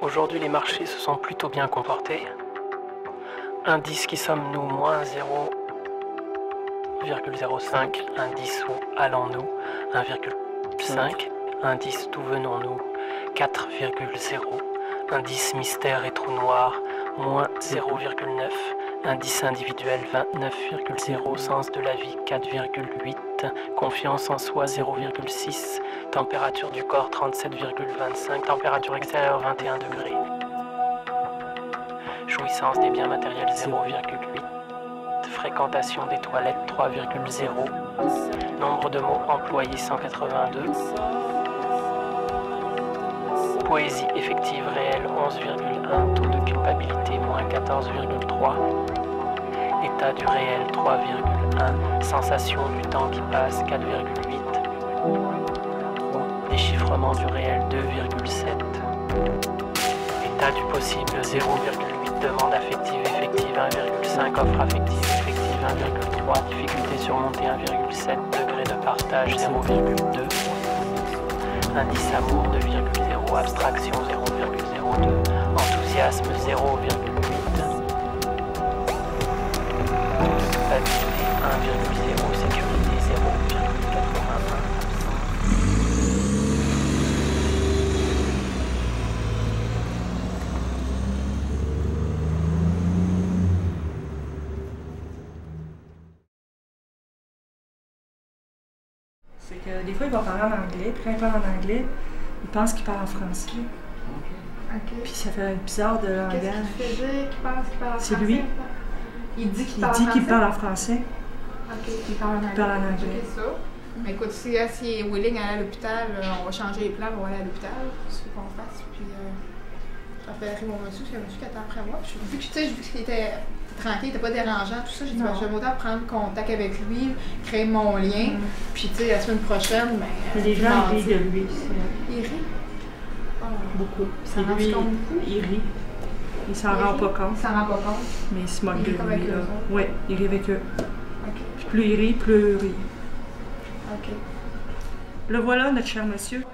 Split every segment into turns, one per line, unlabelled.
Aujourd'hui, les marchés se sont plutôt bien comportés. Indice qui sommes-nous moins 0,05, indice où allons-nous 1,5, indice d'où venons-nous 4,0, indice mystère et trou noir moins 0,9, indice individuel 29,0, sens de la vie 4,8, confiance en soi 0,6, température du corps 37,25, température extérieure 21 degrés. Jouissance des biens matériels 0,8, fréquentation des toilettes 3,0, nombre de mots employés 182, poésie effective réelle 11,1, taux de culpabilité moins 14,3, état du réel 3,1, sensation du temps qui passe 4,8, déchiffrement du réel 2,7, état du possible 0,8, demande affective effective 1,5, offre affective effective 1,3, difficulté surmontée 1,7, degré de partage 0,2, indice amour 2,0, abstraction 0,02, enthousiasme 0,8, culpabilité 1,0, sécurité 0,81.
C'est que des fois, il va parler en anglais, puis quand il parle en anglais, il pense qu'il parle en français.
OK.
Puis ça fait bizarre de langage.
Qu'est-ce qu'il faisait qu'il pense qu'il parle en français?
C'est lui.
Il dit qu'il
Il
parle en
dit qu'il
français?
parle en français.
OK, il parle en anglais.
Il parle en anglais.
OK, ça. Mais écoute, si est willing à aller à l'hôpital, on va changer les plans, on va aller à l'hôpital. C'est ce qu'on fasse. Puis, j'appellerai mon monsieur, c'est un monsieur qui attend après moi. Puis, vu que tu sais, vu qu'il était tranquille, il était pas dérangeant, tout ça, j'ai dit, ben, je vais autant prendre contact avec lui, créer mon lien. Puis, tu sais, la semaine prochaine, ben.
Les gens rient de lui.
Il rit?
Beaucoup.
Ça rend
lui,
compte beaucoup?
il rit. Il s'en rend pas compte.
Il s'en rend pas compte.
Mais il se moque
Il
de
rit avec
lui.
eux
Là.
autres.
Oui, il rit avec eux.
OK.
Puis plus il rit, plus il rit.
OK.
Le voilà, notre cher monsieur.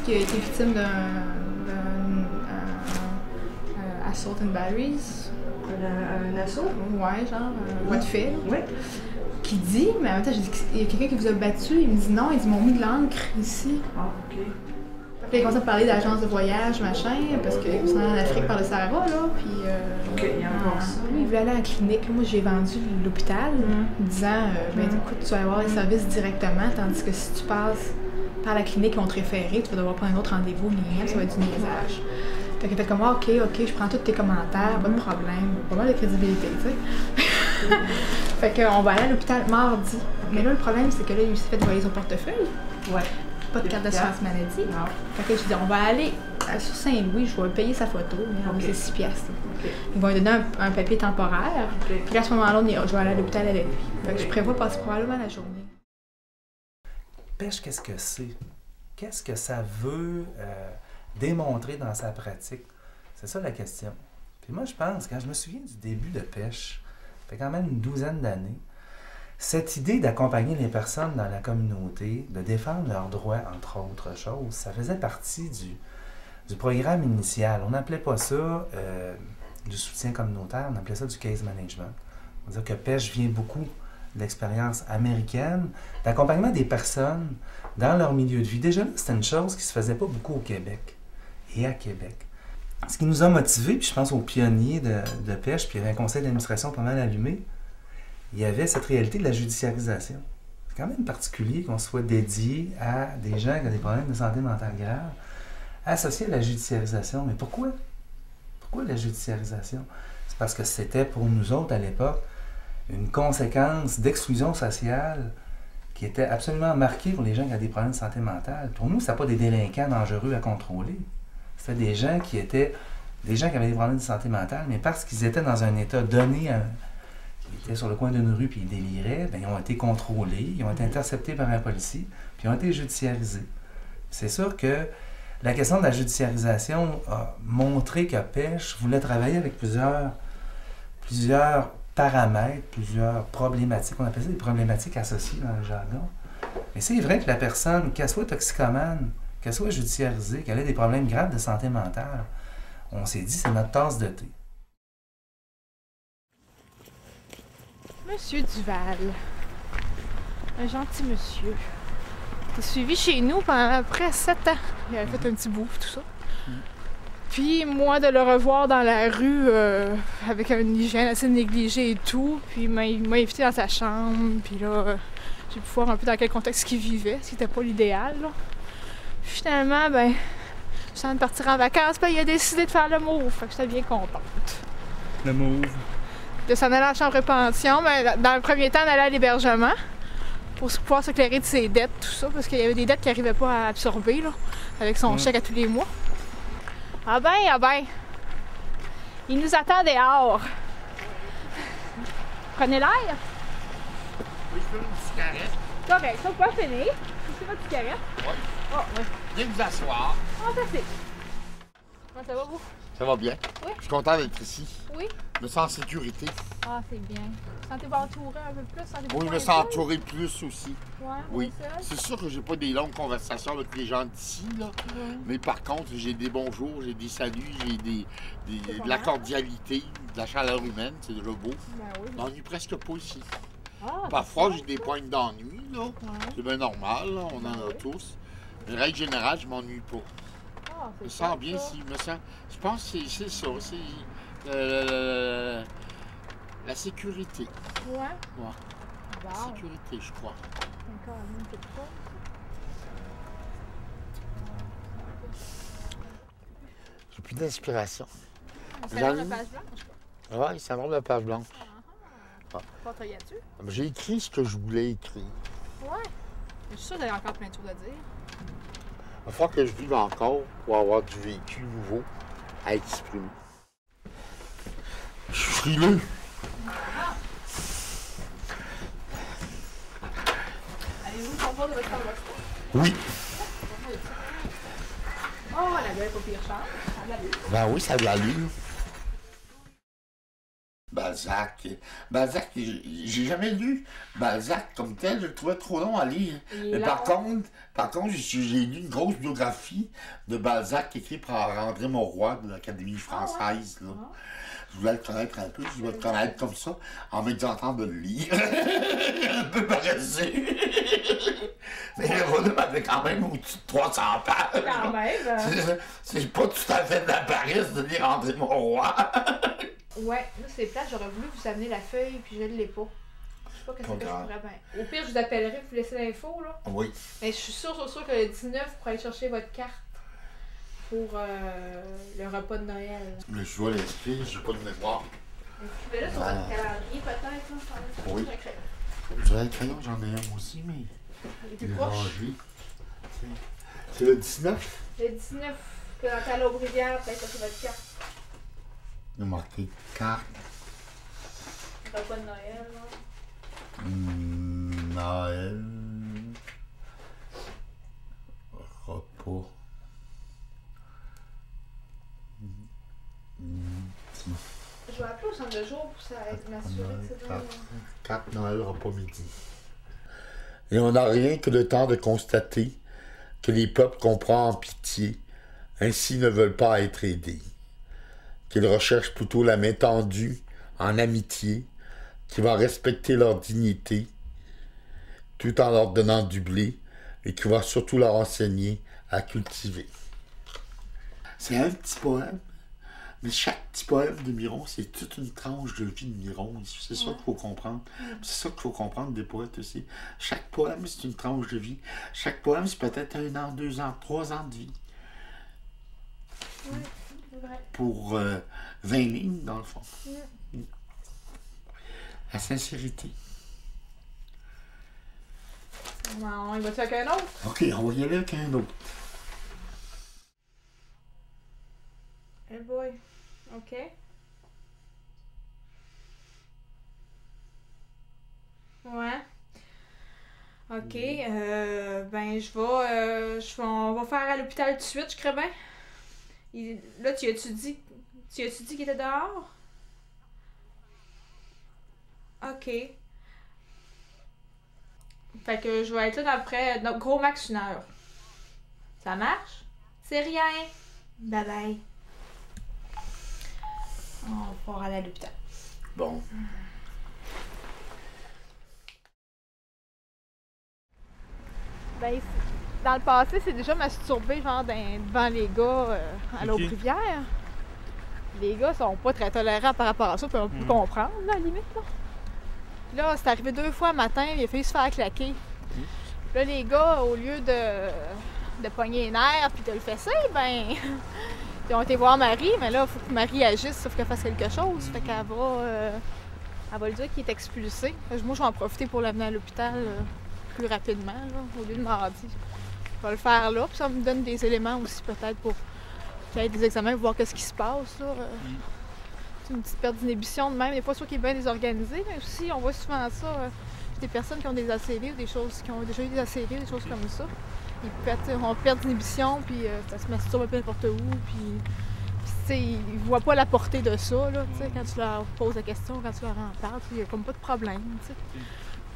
Qui a été victime d'un assault and batteries.
Un assaut?
Ouais, genre, voie de fait.
Oui.
Qui dit, mais en même temps, j'ai dit qu'il y a quelqu'un qui vous a battu. Il me dit non, ils m'ont mis de l'encre ici.
Ah, OK.
Puis il commence à parler d'agence de voyage, machin, parce qu'ils sont en Afrique par le Sahara, là. Puis.
OK, il y a encore ça.
Lui, il voulait aller à la clinique. Moi, j'ai vendu l'hôpital, disant, ben écoute, tu vas avoir les services directement, tandis que si tu passes par la clinique, ils vont te référer, tu vas devoir prendre un autre rendez-vous, ça va être du niaisage. Fait qu'il fait comme, OK, je prends tous tes commentaires, pas de problème, pas mal de crédibilité, tu sais. Fait qu'on va aller à l'hôpital mardi. Mais là, le problème, c'est que là, il s'est fait voler son portefeuille.
Ouais.
Pas de carte d'assurance maladie.
Non.
Fait que je dis, on va aller sur Saint-Louis, je vais payer sa photo, mais c'est 6 piastres.
OK.
Ils vont lui donner un papier temporaire.
OK.
Puis à ce moment-là, je vais aller à l'hôpital avec lui. Fait que je prévois passer probablement la journée.
Pêche, qu'est-ce que c'est? Qu'est-ce que ça veut démontrer dans sa pratique? C'est ça la question. Puis moi, je pense, quand je me souviens du début de Pêche, ça fait quand même une douzaine d'années, cette idée d'accompagner les personnes dans la communauté, de défendre leurs droits, entre autres choses, ça faisait partie du programme initial. On n'appelait pas ça du soutien communautaire, on appelait ça du case management. On va dire que Pêche vient beaucoup de l'expérience américaine, d'accompagnement des personnes dans leur milieu de vie. Déjà là, c'était une chose qui ne se faisait pas beaucoup au Québec et à Québec. Ce qui nous a motivés, puis je pense aux pionniers de Pêche, puis il y avait un conseil d'administration pas mal allumé, il y avait cette réalité de la judiciarisation. C'est quand même particulier qu'on soit dédié à des gens qui ont des problèmes de santé mentale graves, associés à la judiciarisation. Mais pourquoi? Pourquoi la judiciarisation? C'est parce que c'était pour nous autres à l'époque une conséquence d'exclusion sociale qui était absolument marquée pour les gens qui avaient des problèmes de santé mentale. Pour nous, ce n'était pas des délinquants dangereux à contrôler. C'était des gens qui avaient des problèmes de santé mentale, mais parce qu'ils étaient dans un état donné, ils étaient sur le coin d'une rue puis ils déliraient, bien, ils ont été contrôlés, ils ont été interceptés par un policier, puis ils ont été judiciarisés. C'est sûr que la question de la judiciarisation a montré que Pêche voulait travailler avec plusieurs paramètres, plusieurs problématiques. On appelle ça des problématiques associées dans le jargon. Mais c'est vrai que la personne, qu'elle soit toxicomane, qu'elle soit judiciarisée, qu'elle ait des problèmes graves de santé mentale, on s'est dit c'est notre tasse de thé.
Monsieur Duval, un gentil monsieur. Il a suivi chez nous pendant près 7 ans. Il avait fait un petit bout, tout ça. Puis moi, de le revoir dans la rue avec une hygiène assez négligée et tout, puis il m'a invité dans sa chambre, puis là, j'ai pu voir un peu dans quel contexte il vivait, ce qui n'était pas l'idéal. Puis finalement, ben, je de partir en vacances, ben, il a décidé de faire le move, fait que j'étais bien contente.
Le move?
De s'en aller à la chambre de pension, ben, dans le premier temps, d'aller à l'hébergement, pour pouvoir s'éclairer de ses dettes, tout ça, parce qu'il y avait des dettes qu'il n'arrivait pas à absorber, là, avec son chèque à tous les mois. Ah ben, il nous attend dehors. Prenez l'air.
Oui, je veux une cigarette.
Correct, ça, vous pouvez finir. C'est votre cigarette?
Oui.
Oh, oui.
Viens vous asseoir.
Fantastique. Comment ça va, vous?
Ça va bien.
Oui.
Je suis content d'être ici.
Oui.
Je me sens en sécurité.
Ah, c'est bien. Sentez-vous entouré un peu plus?
Oui, je me sens entouré plus aussi.
Ouais,
Oui. C'est sûr que j'ai pas des longues conversations avec les gens d'ici, là.
Oui.
Mais par contre, j'ai des bonjours, j'ai des saluts, j'ai de la cordialité, de la chaleur humaine, c'est déjà beau.
Ben oui.
Je m'ennuie presque pas ici.
Ah,
Parfois, j'ai des pointes d'ennui, là.
Ouais.
C'est bien normal, là. On en a tous. Mais règle générale, je m'ennuie pas.
Ah,
Je me
c'est
sens
top,
bien
ça.
ici. Je pense que c'est ça. C'est la sécurité.
Ouais.
Ouais. La
Wow.
sécurité, je crois.
Encore une petite chose.
J'ai plus d'inspiration.
C'est la page blanche.
Oui, c'est un de page blanche.
Pas tu
J'ai écrit ce que je voulais écrire.
Ouais. Je suis sûre qu'il y a encore plein de choses à dire.
Il va falloir que je vive encore pour avoir du vécu nouveau à exprimer. Je suis frileux.
Allez-vous comprendre de votre chambre?
Oui.
Oh, la belle pas pire chambre. Ça a de l'allure.
Ben oui, ça a de l'allure. Balzac, j'ai jamais lu Balzac comme tel, je le trouvais trop long à lire. Mais par contre, j'ai lu une grosse biographie de Balzac écrite par André Mauroy de l'Académie française. Là. Je voulais le connaître un peu, je voulais le connaître comme ça, en m'exemptant de le lire. Un peu paresseux. Mais le volume avait quand même au-dessus de 300 pages.
Quand même.
C'est pas tout à fait de la paresse de lire André Mauroy.
Ouais, là c'est plate, j'aurais voulu vous amener la feuille puis je ne l'ai pas. Je sais pas qu'est-ce que je pourrais bien. Au pire, je vous appellerai pour vous laisser l'info là.
Oui.
Mais je suis sûre que le 19 pour aller chercher votre carte pour le repas de Noël.
Mais je vois l'esprit, j'ai pas de mémoire.
Mais là sur votre calendrier peut-être, là,
Oui.
un crayon.
J'aurais le crayon, j'en ai un aussi, mais
Il est
il
plus
est
proche.
rangé. C'est le 19.
Le 19, que dans ta Laubrivière, peut-être chercher votre carte.
Il a marqué carte.
Repas de Noël, là.
Noël. Repas.
Je vais appeler au centre de jour pour m'assurer que c'est bon.
Carte Noël, repas midi. Et on n'a rien que le temps de constater que les peuples qu'on prend en pitié ainsi ne veulent pas être aidés, qu'ils recherchent plutôt la main tendue en amitié, qui va respecter leur dignité, tout en leur donnant du blé, et qui va surtout leur enseigner à cultiver. C'est un petit poème, mais chaque petit poème de Miron, c'est toute une tranche de vie de Miron. C'est ça qu'il faut comprendre. C'est ça qu'il faut comprendre des poètes aussi. Chaque poème, c'est une tranche de vie. Chaque poème, c'est peut-être 1 an, 2 ans, 3 ans de vie.
Oui, c'est vrai.
Pour 20 lignes, dans le fond. La sincérité.
Non, il va-tu avec un autre?
OK, on va y aller avec un autre.
Hey boy. OK. Ouais. OK, on va faire à l'hôpital tout de suite, je crois bien. Là, tu as-tu dit qu'il était dehors? OK. Fait que je vais être là d'après gros max 1 heure. Ça marche? C'est rien. Bye bye. On va aller à l'hôpital.
Bon.
Ben, dans le passé, c'est déjà masturbé genre devant les gars à l'Aude-Rivière. Les gars sont pas très tolérants par rapport à ça, puis on peut comprendre, là, à la limite. Là, c'est arrivé 2 fois le matin, il a failli se faire claquer. Là, les gars, au lieu de pogner les nerfs puis de le fesser, ben, ils ont été voir Marie, mais là, il faut que Marie agisse, sauf qu'elle fasse quelque chose. Fait qu'elle va lui dire qu'il est expulsé. Moi, je vais en profiter pour l'amener à l'hôpital plus rapidement, là, au lieu de mardi. Je vais le faire là, puis ça me donne des éléments aussi, peut-être, pour qu'il y ait des examens, pour voir qu'est-ce qui se passe, là. C'est une petite perte d'inhibition de même. Des fois, soit qu'il est bien désorganisé, mais aussi, on voit souvent ça. Des personnes qui ont des ACV ou des choses qui ont déjà eu des ACV, des choses comme ça. On perd d'inhibition, puis ça se masturbe un peu n'importe où, puis tu sais, ils voient pas la portée de ça, là, tu sais, quand tu leur poses la question, quand tu leur en parles, il y a comme pas de problème, tu sais.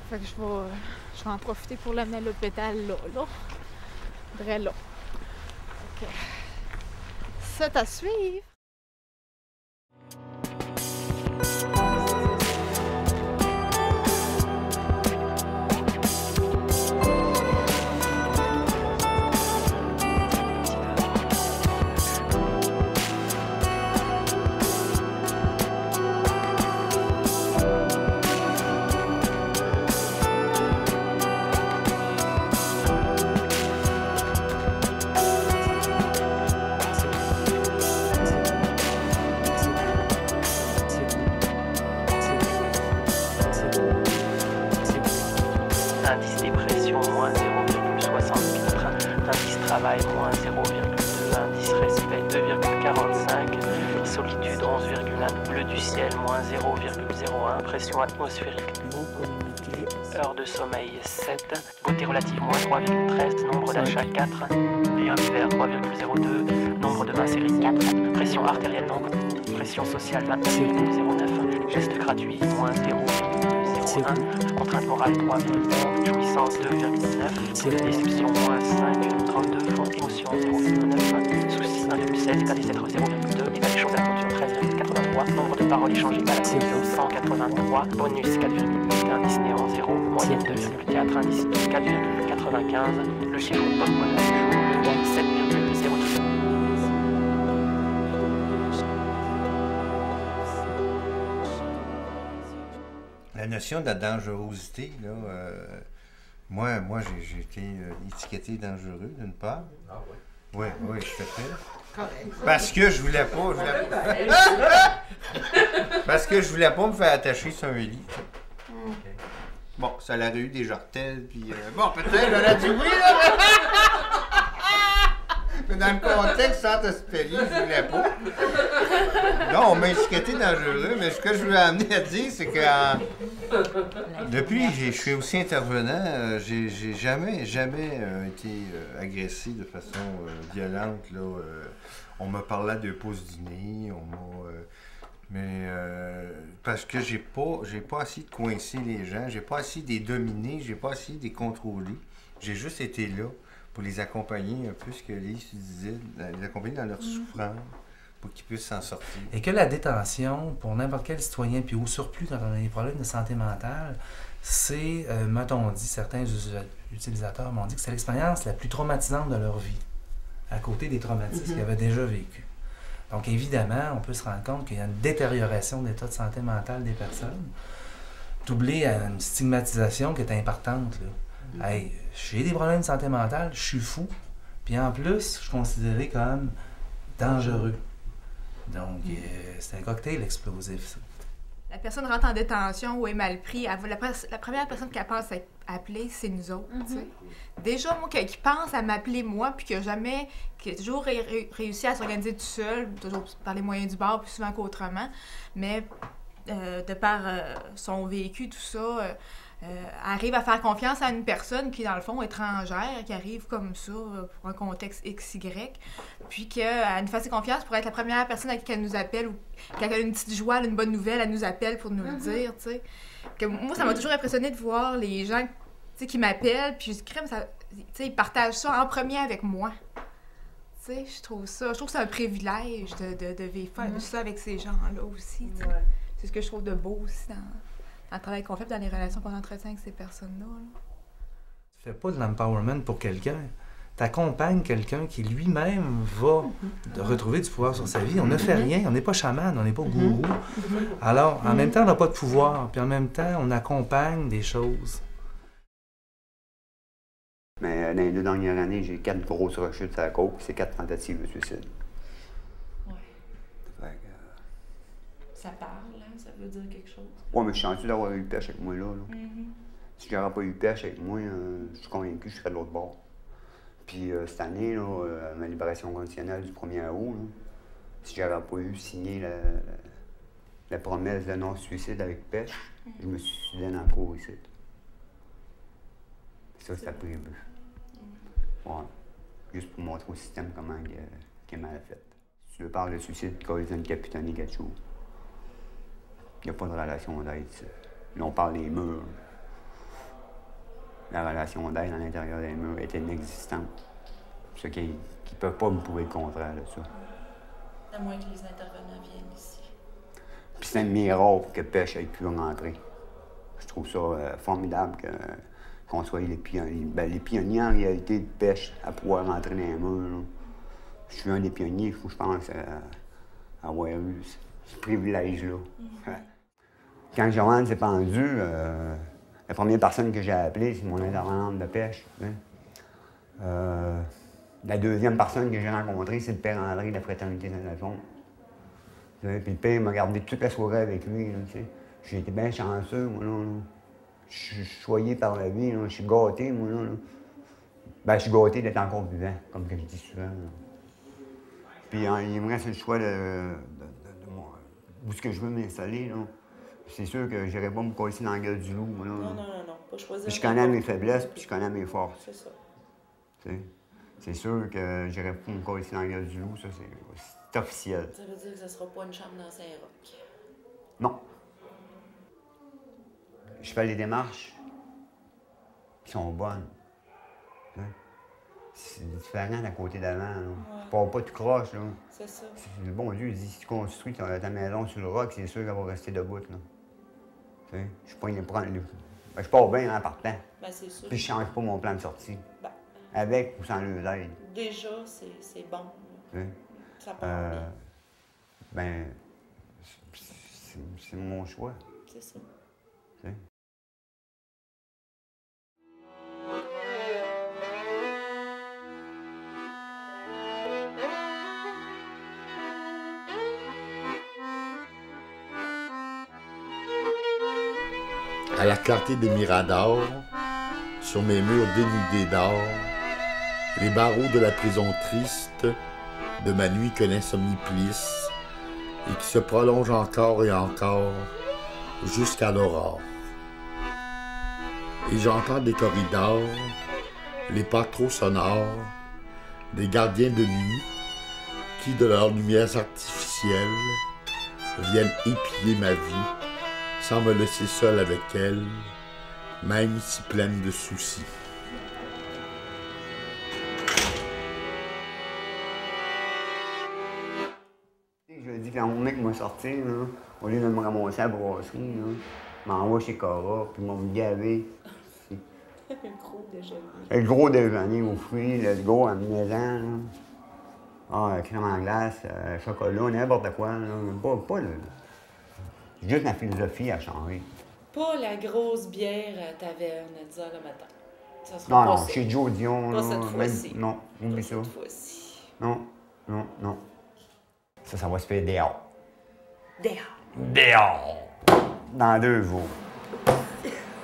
Fait que je vais en profiter pour l'amener à l'hôpital là. Vrai là. OK. C'est à suivre.
Indice dépression, moins 0,64. Indice travail, moins 0,2. Indice respect, 2,45. Solitude, 11,1. Bleu du ciel, moins 0,01. Pression atmosphérique, non communiquée. Heure de sommeil, 7. Beauté relative, moins 3,13. Nombre d'achats, 4. Rayon hiver, 3,02. Nombre de mains, série 4. Pression artérielle, non. Pression sociale, 29,09. Geste gratuit, moins 0,01. Contrainte morale, 3,11. Jouissance, 2,9. Déception, moins 5,32. Fond émotion, 0,9. Soucis, 1,16. État des êtres, 0,2. État des choses à la culture, 13,83. Nombre de paroles échangées à la 183. Bonus, 4,8. Indice néant, 0. Moyenne, 2,4. Indice 4,95. Le chiffre post-bonheur du jour, le 7,02.
La notion de la dangerosité, là, moi j'ai été étiqueté dangereux, d'une part. Ah oui? Oui, tout à fait. Parce que je voulais pas... Parce que je voulais pas me faire attacher sur un lit. Bon, ça l'aurait eu des jartelles, puis... bon, peut-être, on a dit oui, là, mais dans le contexte, Saint-Espéry, je voulais pas. Non, on m'a étiqueté dangereux, mais ce que je veux amener à dire, c'est que depuis que je suis aussi intervenant, j'ai jamais été agressé de façon violente, là. On m'a parlé de pause du nez, mais parce que j'ai pas essayé de coincer les gens, j'ai pas essayé de les dominer, j'ai pas essayé de les contrôler. J'ai juste été là pour les accompagner un peu, ce que Lise disait, les accompagner dans leur souffrance, pour qu'ils puissent s'en sortir.
Et que la détention, pour n'importe quel citoyen, puis au surplus quand on a des problèmes de santé mentale, c'est, m'a-t-on dit, certains utilisateurs m'ont dit que c'est l'expérience la plus traumatisante de leur vie, à côté des traumatismes qu'ils avaient déjà vécus. Donc évidemment, on peut se rendre compte qu'il y a une détérioration de l'état de santé mentale des personnes, doublée à une stigmatisation qui est importante, là. Hey, j'ai des problèmes de santé mentale, je suis fou, puis en plus, je suis considéré comme dangereux. Donc, c'est un cocktail explosif, ça.
La personne rentre en détention ou est mal pris, la première personne qu'elle pense à appeler, c'est nous autres. T'sais. Déjà, moi, qui pense à m'appeler moi, puis qui a toujours réussi à s'organiser tout seul, toujours par les moyens du bord, plus souvent qu'autrement, mais de par son vécu, tout ça, arrive à faire confiance à une personne qui, dans le fond, est étrangère, qui arrive comme ça pour un contexte XY, puis qu'elle nous fasse confiance pour être la première personne à qui elle nous appelle ou quand elle a une petite joie, une bonne nouvelle, elle nous appelle pour nous le dire, tu sais. Que moi, ça m'a toujours impressionné de voir les gens qui m'appellent, puis crème, ça, ils partagent ça en premier avec moi. Tu sais, je trouve que c'est un privilège de vivre ça avec ces gens-là aussi. Ouais. C'est ce que je trouve de beau aussi dans le travail qu'on fait, dans les relations qu'on entretient avec ces personnes-là. Là.
Tu fais pas de l'empowerment pour quelqu'un. Tu accompagnes quelqu'un qui lui-même va retrouver du pouvoir sur sa vie. On ne fait rien, on n'est pas chaman, on n'est pas gourou. Alors, en même temps, on n'a pas de pouvoir, puis en même temps, on accompagne des choses.
Mais dans les 2 dernières années, j'ai 4 grosses rechutes à la côte, c'est 4 tentatives de suicide.
Ouais.
Fait que,
ça parle, hein? Ça veut dire quelque chose.
Ouais, mais je suis chanceux d'avoir eu pêche avec moi là. Si j'aurais pas eu pêche avec moi, je suis convaincu que je serais de l'autre bord. Puis cette année, là, ma libération conditionnelle du 1er août, là, si j'avais pas eu signé la promesse de non-suicide avec pêche, je me suis suicidé dans le cours ici. Ça, c'était prévu. Ouais. Juste pour montrer au système comment il est mal fait. Si tu veux parler de suicide, Colson Capitani Gachou. Il n'y a pas de relation d'aide. Là, on parle des murs. La relation d'aide à l'intérieur des murs est inexistante. Ceux qui ne peuvent pas me prouver le contraire de ça.
À moins que les intervenants viennent ici.
Puis c'est un miracle que pêche ait pu rentrer. Je trouve ça formidable qu'on soit les pionniers. Ben, les pionniers, en réalité, de pêche à pouvoir rentrer dans les murs. Là. Je suis un des pionniers, il faut que je pense à avoir eu ce privilège-là. Quand Joanne s'est pendue, la première personne que j'ai appelée, c'est mon intervenante de pêche. La deuxième personne que j'ai rencontrée, c'est le père André de la Fraternité Saint-Alphonse. Puis le père m'a gardé toute la soirée avec lui. J'ai été bien chanceux, moi, là. Je suis choyé par la vie, là. Je suis gâté, moi, là. Ben, je suis gâté d'être encore vivant, comme que je dis souvent. Là. Puis il me reste le choix où est-ce que je veux m'installer, là. C'est sûr que j'irai pas me coller dans la gueule du loup, moi, là.
Non. Pas choisir.
Puis je connais mes faiblesses, puis je connais mes forces.
C'est ça.
T'sais. C'est sûr que j'irai pas me coller dans la gueule du loup, ça, c'est officiel.
Ça veut dire que ce sera pas une chambre dans Saint-Roch.
Non. Je fais les démarches qui sont bonnes. Hein? C'est différent d'à côté d'avant. Je pars pas tout croche. Là.
C'est ça.
Le bon Dieu dit si tu construis ta maison sur le roc, c'est sûr qu'elle va rester debout. Là. Je pars bien en partant.
Ben, c'est sûr.
Puis je change pas mon plan de sortie.
Ben,
avec ou sans leur aide.
Déjà, c'est bon. Ça part bien.
Ben, c'est mon choix.
C'est ça.
T'sais.
À la clarté des miradors, sur mes murs dénudés d'or, les barreaux de la prison triste de ma nuit que l'insomnie plisse et qui se prolonge encore et encore jusqu'à l'aurore. Et j'entends des corridors, les pas trop sonores, des gardiens de nuit qui, de leurs lumières artificielles, viennent épier ma vie sans me laisser seul avec elle, même si pleine de soucis.
Je dis quand mon mec m'a sorti, là, au lieu de me ramasser à la brasserie, je m'envoie chez Cora, puis m'a me gavé.
Le gros déjeuner.
Le gros déjeuner aux fruits, le go à maison. Crème en glace, chocolat, n'importe quoi. Là. Pas le... Juste ma philosophie a changé.
Pas la grosse bière à taverne à 10h le matin. Ça sera
Non,
ça.
chez Joe Dion.
Pas
là,
cette fois-ci.
Non, oublie ça.
Cette fois-ci.
Non. Ça va se faire dehors.
Dehors.
Dehors! Dans 2 jours.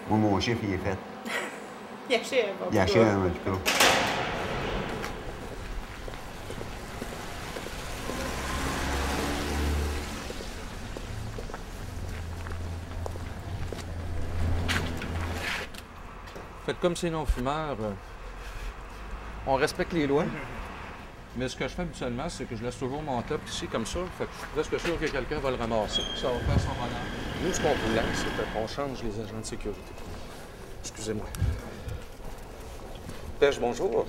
Moi, mon chiffre, il est fait.
Il achève.
Il achève, en tout cas.
fait, comme c'est non-fumeur, on respecte les lois. Mais ce que je fais habituellement, c'est que je laisse toujours mon top ici, comme ça. Fait que je suis presque sûr que quelqu'un va le ramasser. Ça va faire son bonheur. Nous, ce qu'on voulait, c'est qu'on change les agents de sécurité. Excusez-moi. Pêche, bonjour.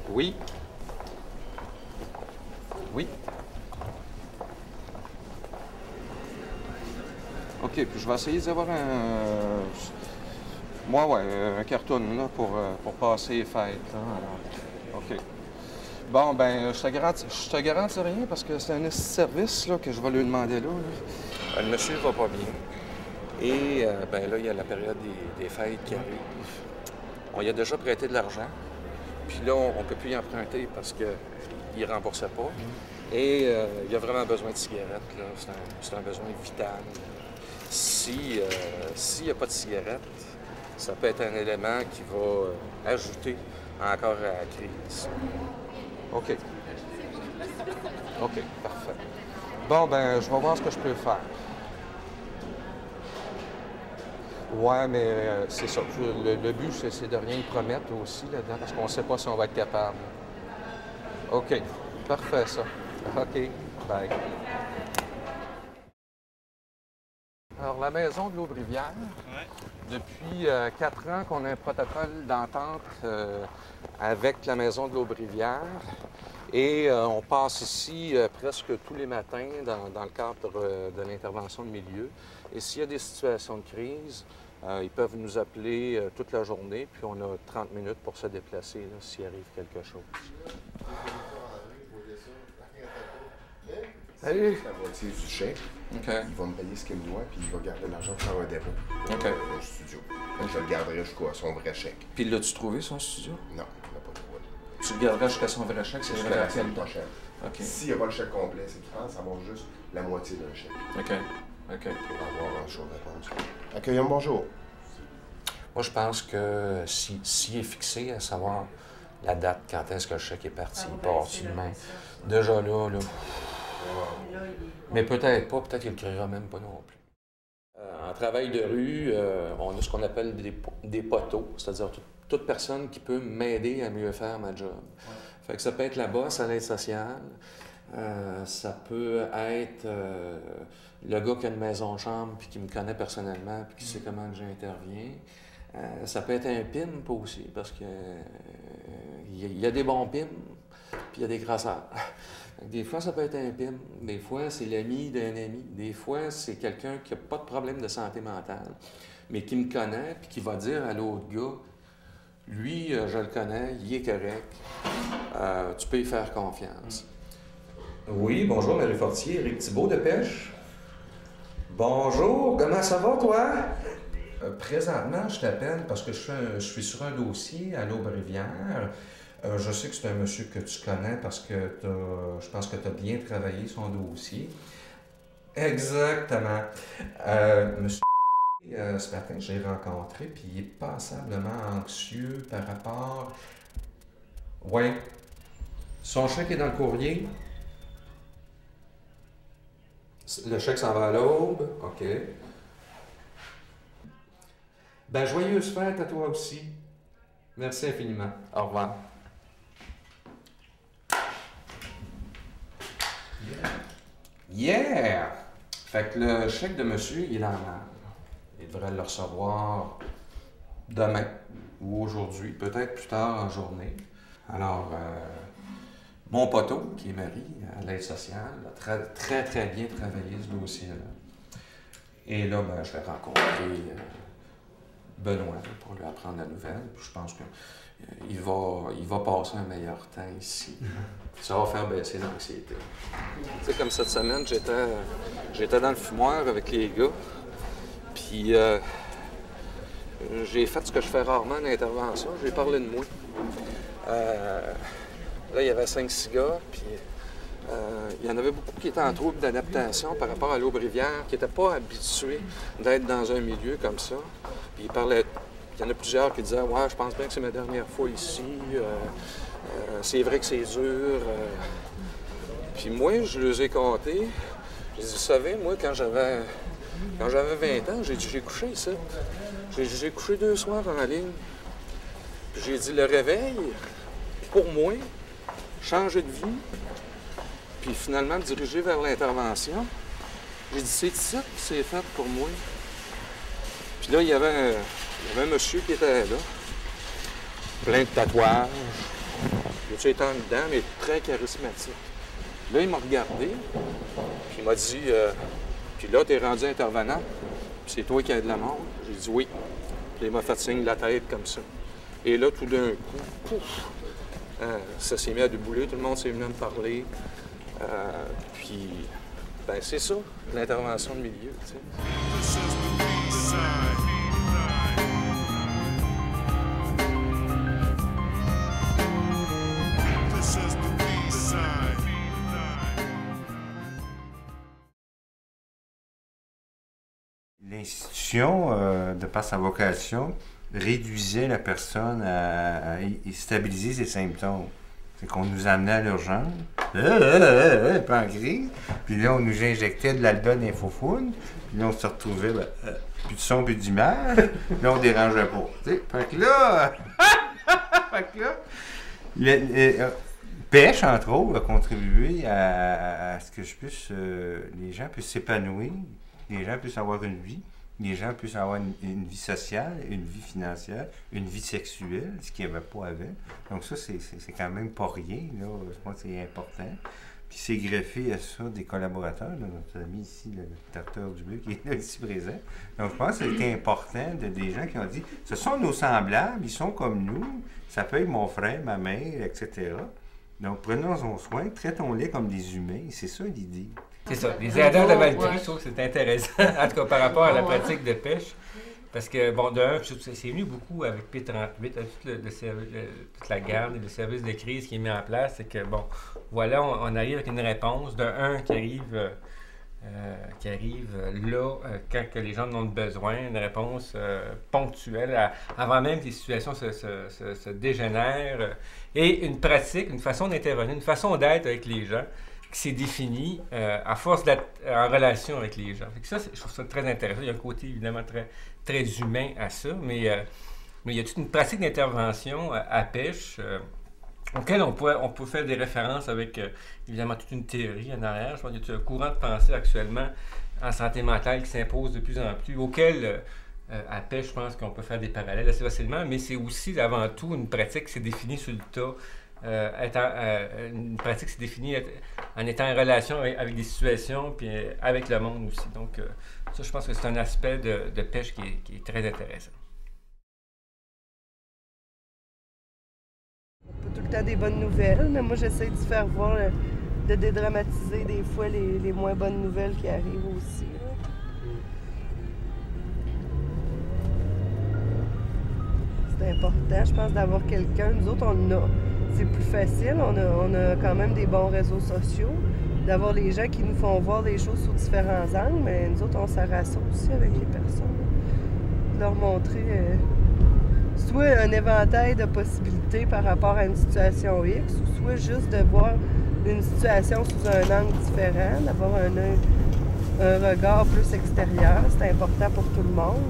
Oui. Oui. OK, puis je vais essayer d'avoir un carton là, pour passer les fêtes. Là. Alors, OK. Bon, ben, je te garantis rien parce que c'est un service là, que je vais lui demander là. Le monsieur va pas bien. Et ben là, il y a la période des fêtes qui arrive. On y a déjà prêté de l'argent. Puis là, on ne peut plus y emprunter parce qu'il ne remboursait pas. Et il a vraiment besoin de cigarettes. Là. C'est un besoin vital. S'il n'y a pas de cigarettes, ça peut être un élément qui va ajouter encore à la crise. OK. OK, parfait. Bon, ben, je vais voir ce que je peux faire. Ouais, mais c'est ça. Le but, c'est de rien promettre aussi là-dedans, parce qu'on ne sait pas si on va être capable. OK. Parfait, ça. OK. Bye. Alors, la maison de l'Aubrivière, depuis 4 ans qu'on a un protocole d'entente avec la maison de l'Aubrivière. Et on passe ici presque tous les matins dans le cadre de l'intervention de milieu. Et s'il y a des situations de crise, ils peuvent nous appeler toute la journée, puis on a 30 minutes pour se déplacer s'il arrive quelque chose. Salut!
La moitié du chèque.
Okay.
Il va me payer ce qu'il me doit, puis il va garder l'argent pour faire un dépôt
OK.
au studio. Donc, je le garderai jusqu'à son vrai chèque.
Puis l'as-tu trouvé, son studio?
Non, il n'a pas trouvé.
Tu le garderas jusqu'à son vrai chèque, c'est
Jusqu'à
vrai
la semaine prochaine.
OK.
S'il n'y a pas le chèque complet, c'est qu'il pense avoir juste la moitié d'un chèque.
OK. OK.
Pour avoir un chaud réponse. Accueillons, bonjour.
Moi, je pense que s'il est fixé à savoir la date, quand est-ce que le chèque est parti, il part demain. Déjà là. Mais peut-être pas, peut-être qu'il ne le créera même pas non plus. En travail de rue, on a ce qu'on appelle des poteaux, c'est-à-dire toute personne qui peut m'aider à mieux faire ma job. Fait que ça peut être la bosse à l'aide sociale, ça peut être le gars qui a une maison de chambre puis qui me connaît personnellement puis qui sait comment j'interviens. Ça peut être un pimp aussi, parce que il y a des bons pimps puis il y a des crasseurs. Des fois, ça peut être un pimp. Des fois, c'est l'ami d'un ami. Des fois, c'est quelqu'un qui n'a pas de problème de santé mentale, mais qui me connaît puis qui va dire à l'autre gars, lui, je le connais, il est correct, tu peux y faire confiance. Oui, bonjour, Marie Fortier, Éric Thibault de Pêche. Bonjour, comment ça va, toi? Présentement, je t'appelle parce que je suis sur un dossier à l'Aubrivière. Je sais que c'est un monsieur que tu connais parce que je pense que tu as bien travaillé son dossier. Exactement. Monsieur ce matin, je l'ai rencontré, puis il est passablement anxieux par rapport... Oui. Son chèque est dans le courrier. Le chèque s'en va à l'aube. OK. Ben, joyeuse fête à toi aussi. Merci infiniment. Au revoir. Yeah! Fait que le chèque de monsieur, il est en mal. Il devrait le recevoir demain ou aujourd'hui, peut-être plus tard en journée. Alors, mon poteau, qui est Marie, à l'aide sociale, a très, très bien travaillé ce dossier-là. Et là, ben, je vais rencontrer Benoît pour lui apprendre la nouvelle. Puis je pense qu'il va passer un meilleur temps ici. Ça va faire baisser l'anxiété. Tu sais, comme cette semaine, j'étais dans le fumoir avec les gars. Puis j'ai fait ce que je fais rarement en intervention. J'ai parlé de moi. Là, il y avait 5-6 gars, puis il y en avait beaucoup qui étaient en trouble d'adaptation par rapport à l'Aubrivière, qui n'étaient pas habitués d'être dans un milieu comme ça. Puis il y en a plusieurs qui disaient « Ouais, je pense bien que c'est ma dernière fois ici. C'est vrai que c'est dur. » Puis moi, je les ai comptés. Je dis « Vous savez, moi, quand j'avais Quand j'avais 20 ans, j'ai dit, j'ai couché ça. J'ai couché 2 soirs en ligne. Puis j'ai dit, le réveil, pour moi, changer de vie, puis finalement me diriger vers l'intervention. J'ai dit, c'est ça que c'est fait pour moi. Puis là, il y avait un monsieur qui était là, plein de tatouages. Il était en dedans, mais très charismatique. Là, il m'a regardé, puis il m'a dit, puis là, t'es rendu intervenant, puis c'est toi qui as de la mort. J'ai dit oui. Puis il m'a fait signe de la tête comme ça. Et là, tout d'un coup, pouf, ça s'est mis à débouler, tout le monde s'est venu me parler. Puis, ben c'est ça, l'intervention de milieu, tu sais.
L'institution, de par sa vocation, réduisait la personne à stabiliser ses symptômes. C'est qu'on nous amenait à l'urgence, pas en crise, puis là, on nous injectait de l'aldol d'infofounes, puis là, on se retrouvait, plus de son, plus d'image, là, on dérangeait pas. T'sais? Fait que là, Pêche, entre autres, a contribué à ce que les gens puissent s'épanouir, les gens puissent avoir une vie, les gens puissent avoir une vie sociale, une vie financière, une vie sexuelle, ce qu'il n'y avait pas avant. Donc ça, c'est quand même pas rien, là. Je pense que c'est important. Puis c'est greffé à ça des collaborateurs, là, notre ami ici, le docteur Dubé, qui est là ici présent. Donc je pense que c'était important des gens qui ont dit, ce sont nos semblables, ils sont comme nous, ça peut être mon frère, ma mère, etc. Donc prenons-en soin, traitons-les comme des humains, c'est ça l'idée.
C'est ça, les aidants de Valtry, je trouve que c'est intéressant, en tout cas par rapport à la pratique de pêche. Parce que, bon, c'est venu beaucoup avec P38, avec toute la garde et le service de crise qui est mis en place. C'est que, bon, voilà, on arrive avec une réponse qui arrive là, quand que les gens en ont besoin, une réponse ponctuelle, avant même que les situations se dégénèrent, et une pratique, une façon d'intervenir, une façon d'être avec les gens, qui s'est définie à force d'être en relation avec les gens. Fait que ça, je trouve ça très intéressant. Il y a un côté évidemment très humain à ça, mais il y a toute une pratique d'intervention à pêche auquel on peut faire des références avec évidemment toute une théorie en arrière. Je pense qu'il y a un courant de pensée actuellement en santé mentale qui s'impose de plus en plus, auquel à pêche, je pense qu'on peut faire des parallèles assez facilement, mais c'est aussi avant tout une pratique qui s'est définie sur le tas. Une pratique s'est définie en étant en relation avec des situations puis avec le monde aussi. Donc, ça, je pense que c'est un aspect de pêche qui est très intéressant.
Pas tout le temps des bonnes nouvelles, mais moi, j'essaie de faire voir, de dédramatiser des fois les moins bonnes nouvelles qui arrivent aussi. C'est important, je pense, d'avoir quelqu'un. Nous autres, c'est plus facile. On a quand même des bons réseaux sociaux, d'avoir les gens qui nous font voir les choses sous différents angles, mais nous autres, on s'arrasse aussi avec les personnes. De leur montrer soit un éventail de possibilités par rapport à une situation X, ou soit juste de voir une situation sous un angle différent, d'avoir un regard plus extérieur. C'est important pour tout le monde.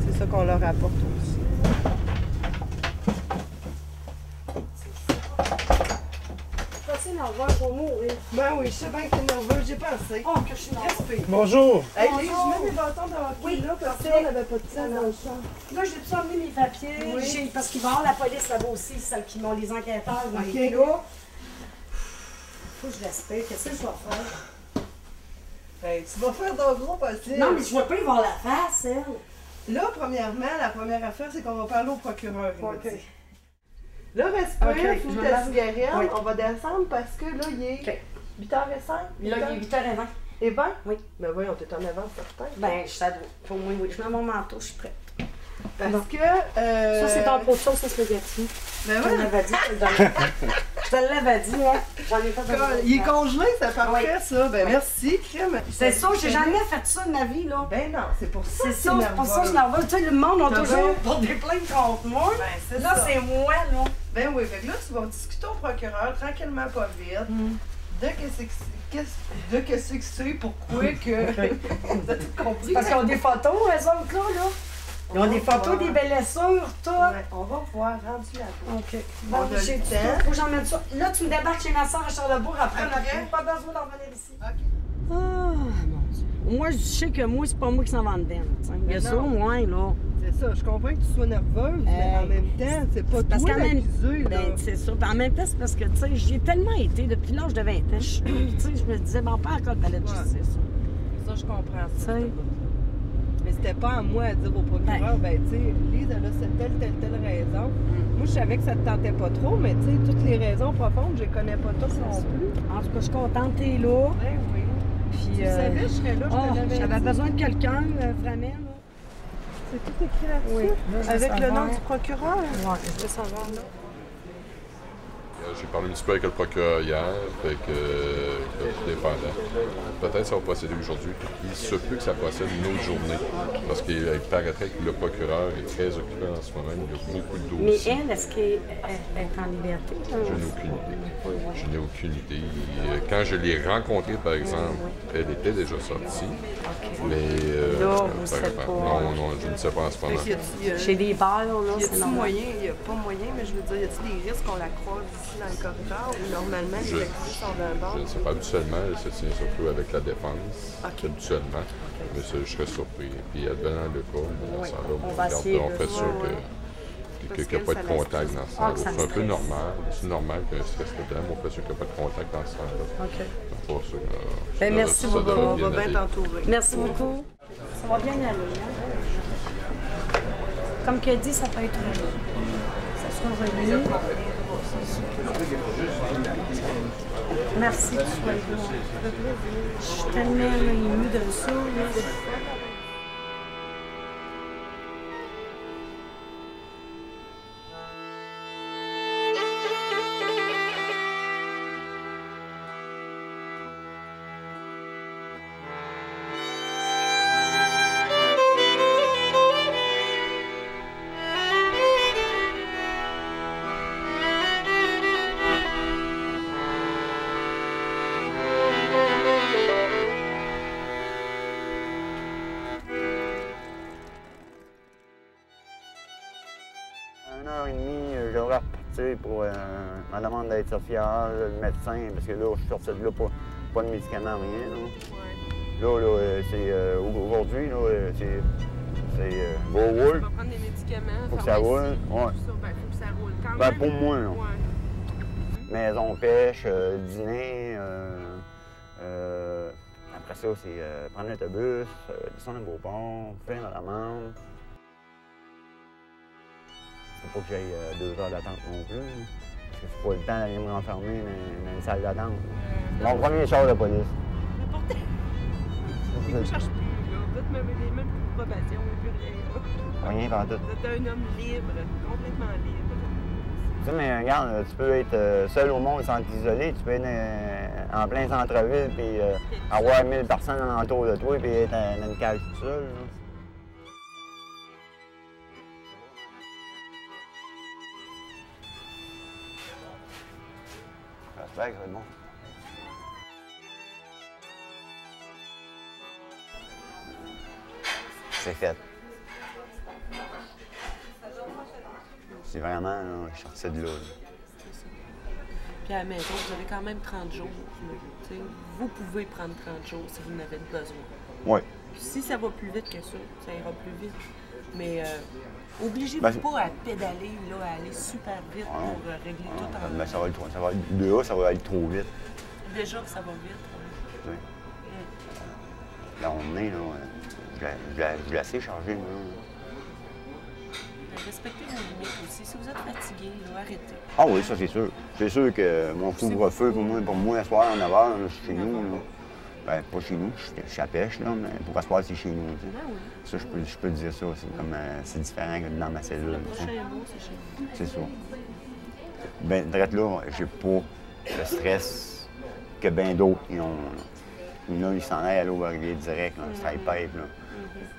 C'est ça qu'on leur apporte aussi.
Nerveux pour mourir.
Ben oui, je sais bien que t'es nerveux, j'ai pensé.
Oh, que je suis nerveuse.
Bonjour!
Hey, je mets mes bâtons de hockey là, parce qu'on n'avait pas de temps dans le champ.
Là, j'ai pu emmener mes papiers.
Oui.
Parce qu'il va y avoir la police là-bas aussi, celles qui m'ont les enquêteurs dans
OK.
les gars. Faut que je respecte. Qu'est-ce que je dois faire?
Hey, tu vas faire d'un gros possible.
Non, mais je ne veux pas y voir la face, elle.
Là, premièrement, la première affaire, c'est qu'on va parler au procureur.
OK.
Là, respire, fume ta cigarette.
Oui.
On va descendre parce que là, il est 8h05.
Là, il est 8h20.
Et 20?
Oui.
Ben voyons, t'es en avance certain.
Ben, je t'adore. Pour moi, oui. Je mets mon manteau, je suis prête.
Parce que...
Ça, c'est ton pot de sauce à spaghetti.
Ben
je te l'avais dit. Je te l'avais dit, hein. J'en ai fait
il est congelé, c'est parfait, ça. Ben merci, crème.
C'est ça, j'ai jamais fait ça de ma vie, là.
Ben non, c'est pour ça.
C'est ça, c'est pour ça que je suis nerveuse. Tu sais, le monde a toujours pour des plaintes contre moi.
Ben, c'est
là,
ça.
c'est moi, là.
Ben oui, fait que là, tu vas discuter au procureur tranquillement, pas vite. De que c'est, pourquoi que... Vous avez compris?
Parce qu'ils ont des photos, eux autres, là. Ils ont des photos, des blessures, tout.
Ouais, on va voir, rendu là.
OK.
On a
Bon,
le
j'ai tout.
temps.
Faut que j'emmène ça. Là, tu me débarques chez ma soeur à Charlebourg. Après, on n'a pas besoin d'en venir ici.
OK.
Ah, mon Dieu. Moi, je sais que moi, c'est pas moi qui s'en vends dedans. Il y a ça au moins, là.
C'est ça, je comprends que tu sois nerveuse, mais en même temps, c'est pas
Parce
toi
qu'en même
l'accusé, là.
ben, c'est ça. Puis en même temps, c'est parce que, tu sais, j'y ai tellement été depuis l'âge de 20 ans. Tu sais, je me disais, bon, pas encore le palais de justice.
Ça, je comprends ça.
Tu sais.
Mais c'était pas à moi à dire au procureur, ben, tu sais, Lise, elle a cette telle raison. Moi, je savais que ça te tentait pas trop, mais tu sais, toutes les raisons profondes, je les connais pas toutes non plus.
En tout cas, je suis contente, t'es là.
Ben oui.
Puis,
tu savais, je serais là, je te l'avais dit.
J'avais besoin de quelqu'un, vraiment, là.
C'est tout écrit là-dessus?
Oui.
Avec le nom du procureur?
Oui, je veux savoir, là.
J'ai parlé un petit peu avec le procureur hier, fait que tout dépendant. Peut-être ça va procéder aujourd'hui. Il se peut que ça procède une autre journée. Parce qu'il paraîtrait que le procureur est très occupé en ce moment. Il y a beaucoup de
Mais
dossiers.
elle, est-ce qu'elle est en liberté?
Je n'ai aucune idée. Je n'ai aucune idée. Quand je l'ai rencontrée, par exemple, elle était déjà sortie. Mais.
Là, vous ne savez pas.
Non, je ne sais pas en ce moment.
Chez des bars, là, c'est
Y a-t-il
normal.
moyen, il n'y a pas moyen, mais je veux dire, y a-t-il des risques qu'on la croise ici dans le corridor ou normalement les accusés sont d'un bord?
Je ne sais pas. Habituellement, elle se tient surtout avec la défense. Habituellement. Mais ça, je serais surpris. Puis, advenant le cas, dans ce temps-là, on fait sûr qu'il n'y a pas de contact dans ce temps-là. C'est un peu normal. C'est normal qu'il y ait un stress dedans, mais on fait sûr qu'il n'y a pas de contact dans ce temps-là.
OK.
Pour ça,
Ben, merci beaucoup.
On va bien t'entourer.
Merci beaucoup. Ça va bien aller, hein? Comme qu'elle dit, ça peut être ça soit revenu. Merci que tu sois là. Je suis tellement émue de ça. Là.
Pour ma demande d'aide sociale, le médecin, parce que là, je suis sorti de là, pas de médicaments, rien. Là, c'est aujourd'hui, là, c'est go roule.
On va prendre des médicaments.
Faut que ça roule. Ouais.
Faut que ça roule quand
Ben,
même.
pour moi, là.
Ouais.
Maison pêche, dîner. Après ça, c'est prendre l'autobus, descendre à Beauport, faire dans l'amende. Faut pas que j'aille 2 heures d'attente non plus. Parce que c'est pas le temps d'aller me renfermer dans une salle d'attente. Mon premier char de police.
N'importe. Je ne cherche plus, là. Vous êtes même plus de probation, plus rien.
Rien par tout.
Vous êtes un homme libre, complètement libre.
Tu sais, mais regarde, tu peux être seul au monde sans t'isoler. Tu peux être en plein centre-ville puis avoir 1000 personnes alentour de toi puis être dans une cage tout seul. Là. J'espère que c'est bon. C'est fait. C'est vraiment, là, je suis sorti de là.
Puis à la maison, vous avez quand même 30 jours. Tu sais, vous pouvez prendre 30 jours si vous en avez besoin.
Oui.
Puis si ça va plus vite que ça ira plus vite. Mais obligez-vous pas à pédaler, là, à aller super vite pour régler tout en
Ben, ça va aller trop vite.
Déjà que ça va vite.
Oui. Là, on est, là, je la sais charger, moi.
Respectez vos limites aussi. Si vous êtes fatigué, là, arrêtez.
Ah oui, ça, c'est sûr. C'est sûr que mon couvre-feu, pour moi, à soir, à 9 h, je suis chez nous. Là. Ben, pas chez nous, je suis à pêche, là, mais pour asseoir, c'est chez nous.
Ben oui.
Ça, je peux te dire ça. C'est comme c'est différent que dans ma cellule.
C'est chez vous, c'est chez vous.
C'est ça. Ben, direct là, j'ai pas le stress que bien d'autres ils ont. Là, ils s'en aillent à l'eau arriver direct, là, c'est pipe, là.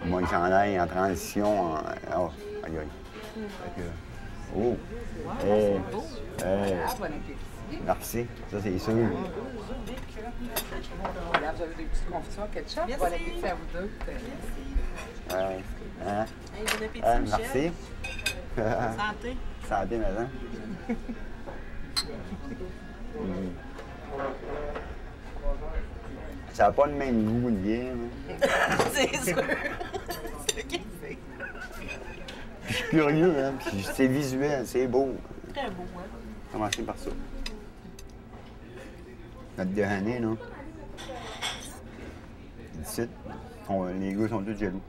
Moi, ils s'en aillent en transition. Oh, aïe, aïe. Fait que, oh! Hey! Hey! Merci, ça c'est sûr.
Regarde, j'avais des petites confitures ketchup. Bon appétit à vous deux.
Hey, bon appétit,
merci.
Santé.
Santé, madame. Ça n'a pas le même goût, le bien.
C'est sûr. C'est qui fait.
Je suis curieux, hein. Puis c'est visuel, c'est beau.
Très beau, hein.
Commencez par ça. Notre déjeuner, là. Ici, les gars sont tous jaloux.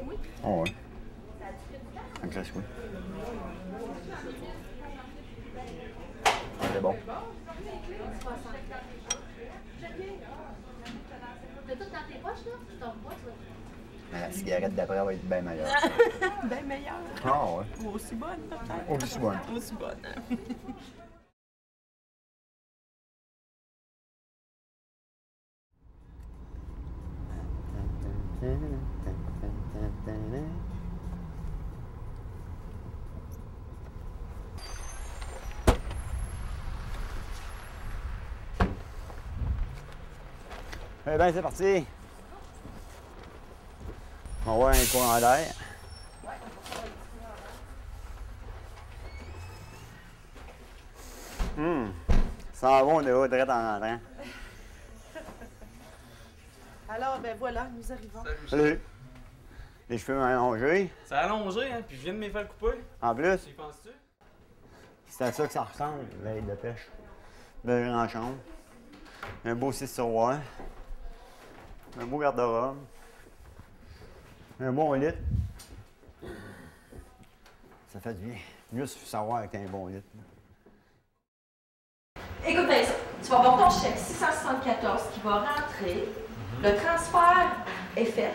Oui.
Oh, ouais. Donc ça se fait. C'est bon.
T'as tout dans tes poches, là? Tu tombes pas, toi?
Mais la cigarette d'après va être bien meilleure.
Bien meilleure.
Ah, ouais.
Ou aussi bonne, peut-être.
Aussi bonne.
Aussi bonne.
Eh bien, c'est parti. On va voir un courant d'air. Ça va, on est là, direct en rentrant.
Alors, ben voilà, nous arrivons.
Salut. Les cheveux allongés.
C'est allongé, hein, puis je viens de me faire couper.
En plus.
Tu y penses-tu?
C'est à ça que ça ressemble, l'aide de pêche. Belle grande chambre. Un beau 6 tiroirs. Un beau garde-robe. Un bon lit. Ça fait du bien. Juste savoir que t'as un bon lit.
Écoute bien ça. Tu vas avoir ton chèque 674 qui va rentrer. Le transfert est fait.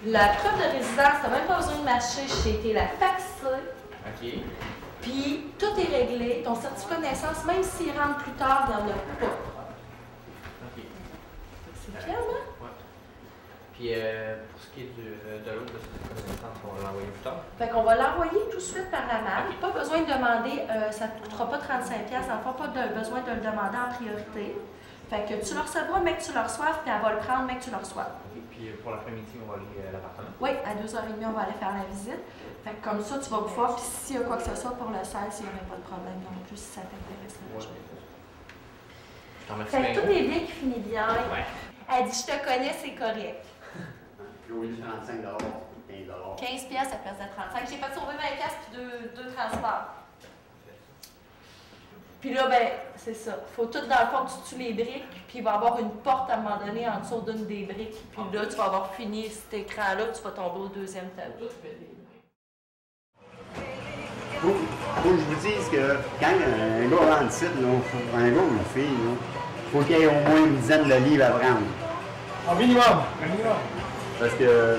La preuve de résidence, tu n'as même pas besoin de marcher chez tes la faxer.
OK.
Puis tout est réglé. Ton certificat de naissance, même s'il rentre plus tard, il n'y en a pas.
OK.
C'est clair, là?
Ouais. Puis pour ce qui est de l'autre, on va l'envoyer plus tard.
Fait qu'on va l'envoyer tout de suite par la malle. Pas besoin de demander, ça ne te coûtera pas 35$. Dans le fond, pas besoin de le demander en priorité. Fait que tu le recevras, mais que tu le reçoives, puis elle va le prendre, mais que tu le reçoives.
Et puis pour l'après-midi, on va aller à l'appartement.
Oui, à 2h30, on va aller faire la visite. Fait que comme ça, tu vas pouvoir, puis s'il y a quoi que ce soit pour le 16, il n'y aurait pas de problème non plus si ça t'intéresse.
Ouais. Je t'en remercie.
Fait que tout est bien qui finit bien.
Ouais.
Elle dit, je te connais, c'est correct.
Puis au lieu de 35 $, 15 $.
15$ à place de 35$. J'ai fait sauver 20$ puis deux transports. Puis là, ben, c'est ça. Faut tout, dans le fond, tu tues les briques, puis il va y avoir une porte à un moment donné en dessous d'une des briques. Puis là, tu vas avoir fini cet écran-là, tu vas tomber au deuxième tableau.
Faut que je vous dise que quand un gars rentre ici, un gars ou une fille, faut qu'il y ait au moins une dizaine de livres à prendre.
Au minimum. Un minimum.
Parce que.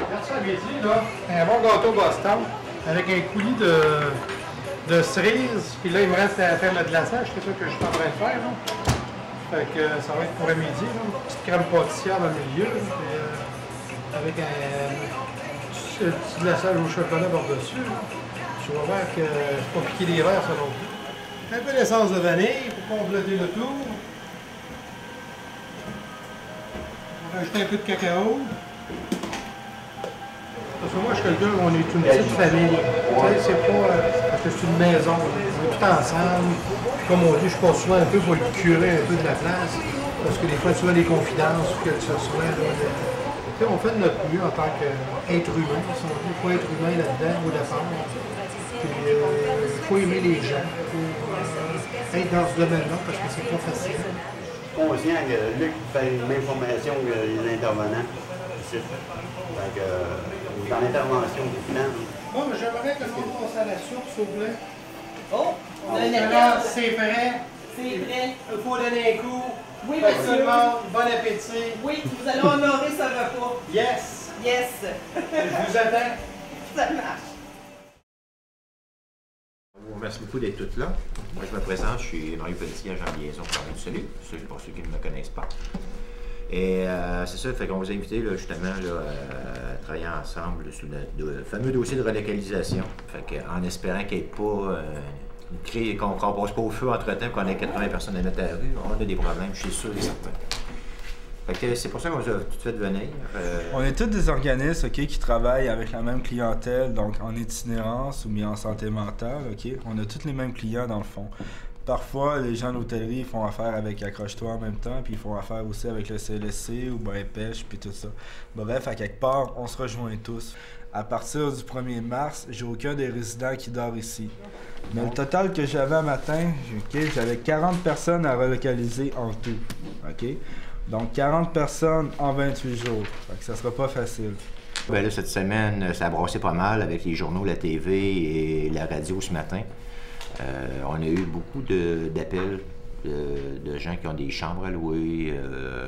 Regarde ça, Bézi, là. Un bon gâteau Boston avec un coulis de cerises. Puis là, il me reste à faire le glaçage. C'est ça que je suis en train de faire. Là. Fait que ça va être pour le midi. Là. Une petite crème pâtissière dans le milieu. Là, puis, avec un petit glaçage au chocolat par-dessus. Tu vas voir que c'est pas piqué des verres, ça non plus. Un peu d'essence de vanille pour compléter le tout. On va rajouter un peu de cacao. Parce que moi, je suis quelqu'un, on est une petite famille. Tu sais, c'est pas parce que c'est une maison. On est tout ensemble. Puis comme on dit, je passe souvent un peu pour le curer un peu de la place. Parce que des fois, tu as des confidences ou quelque chose. On fait de notre mieux en tant qu'être humain. Si on dit, il faut être humain là-dedans au départ. Puis il faut aimer les gens. Il faut être dans ce domaine-là parce que c'est pas facile.
Conscient que Luc fait une même formation que les intervenants ici. Donc, dans l'intervention du plan.
Bon, mais j'aimerais que l'on passe à la soupe, s'il vous plaît.
Oh!
C'est prêt.
C'est prêt.
Il faut donner un coup.
Oui,
Fait que
monsieur.
tout le monde, bon appétit.
Oui, vous allez honorer ce repas.
Yes.
Yes.
Je vous attends.
Ça marche.
Merci beaucoup d'être toutes là. Moi, je me présente, je suis Mario Pelletier, agent de liaison pour du Salut, pour ceux qui ne me connaissent pas. Et c'est ça, fait qu'on vous a invité là, justement là, à travailler ensemble là, sur le fameux dossier de relocalisation. Fait que, en espérant qu'il n'y ait pas qu'on ne passe pas au feu entre-temps, qu'on ait 80 personnes à mettre à la rue, on a des problèmes, je suis sûr et certain. Fait que c'est pour ça qu'on vous a tout de suite venir.
On est tous des organismes, OK, qui travaillent avec la même clientèle, donc en itinérance ou bien en santé mentale, OK? On a tous les mêmes clients dans le fond. Parfois, les gens de l'hôtellerie font affaire avec Accroche-toi en même temps, puis ils font affaire aussi avec le CLSC ou bien Pêche, puis tout ça. Bref, à quelque part, on se rejoint tous. À partir du 1er mars, j'ai aucun des résidents qui dort ici. Mais le total que j'avais un matin, okay, j'avais 40 personnes à relocaliser en tout. OK? Donc 40 personnes en 28 jours. Fait que ça sera pas facile.
Ben là, cette semaine, ça a brassé pas mal avec les journaux, la TV et la radio ce matin. On a eu beaucoup d'appels de gens qui ont des chambres à louer,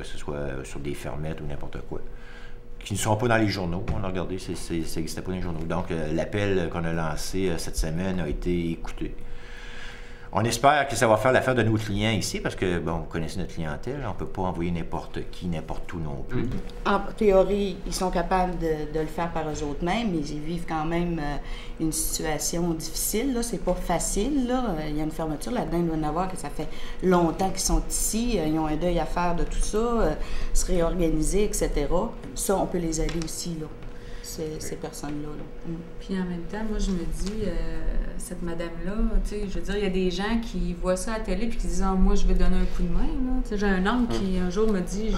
que ce soit sur des fermettes ou n'importe quoi, qui ne sont pas dans les journaux. On a regardé, ça n'existait pas dans les journaux. Donc, l'appel qu'on a lancé cette semaine a été écouté. On espère que ça va faire l'affaire de nos clients ici, parce que, bon, vous connaissez notre clientèle, on ne peut pas envoyer n'importe qui, n'importe où non plus.
En théorie, ils sont capables de le faire par eux-mêmes, mais ils vivent quand même une situation difficile. Là, c'est pas facile. Là. Il y a une fermeture là-dedans, il doit y en avoir que ça fait longtemps qu'ils sont ici, ils ont un deuil à faire de tout ça, se réorganiser, etc. Ça, on peut les aider aussi, là. Ces personnes-là. Là.
Puis en même temps, moi, je me dis, cette madame-là, tu sais, je veux dire, il y a des gens qui voient ça à la télé puis qui disent, moi, je vais donner un coup de main. Tu sais, j'ai un oncle qui, un jour, me dit,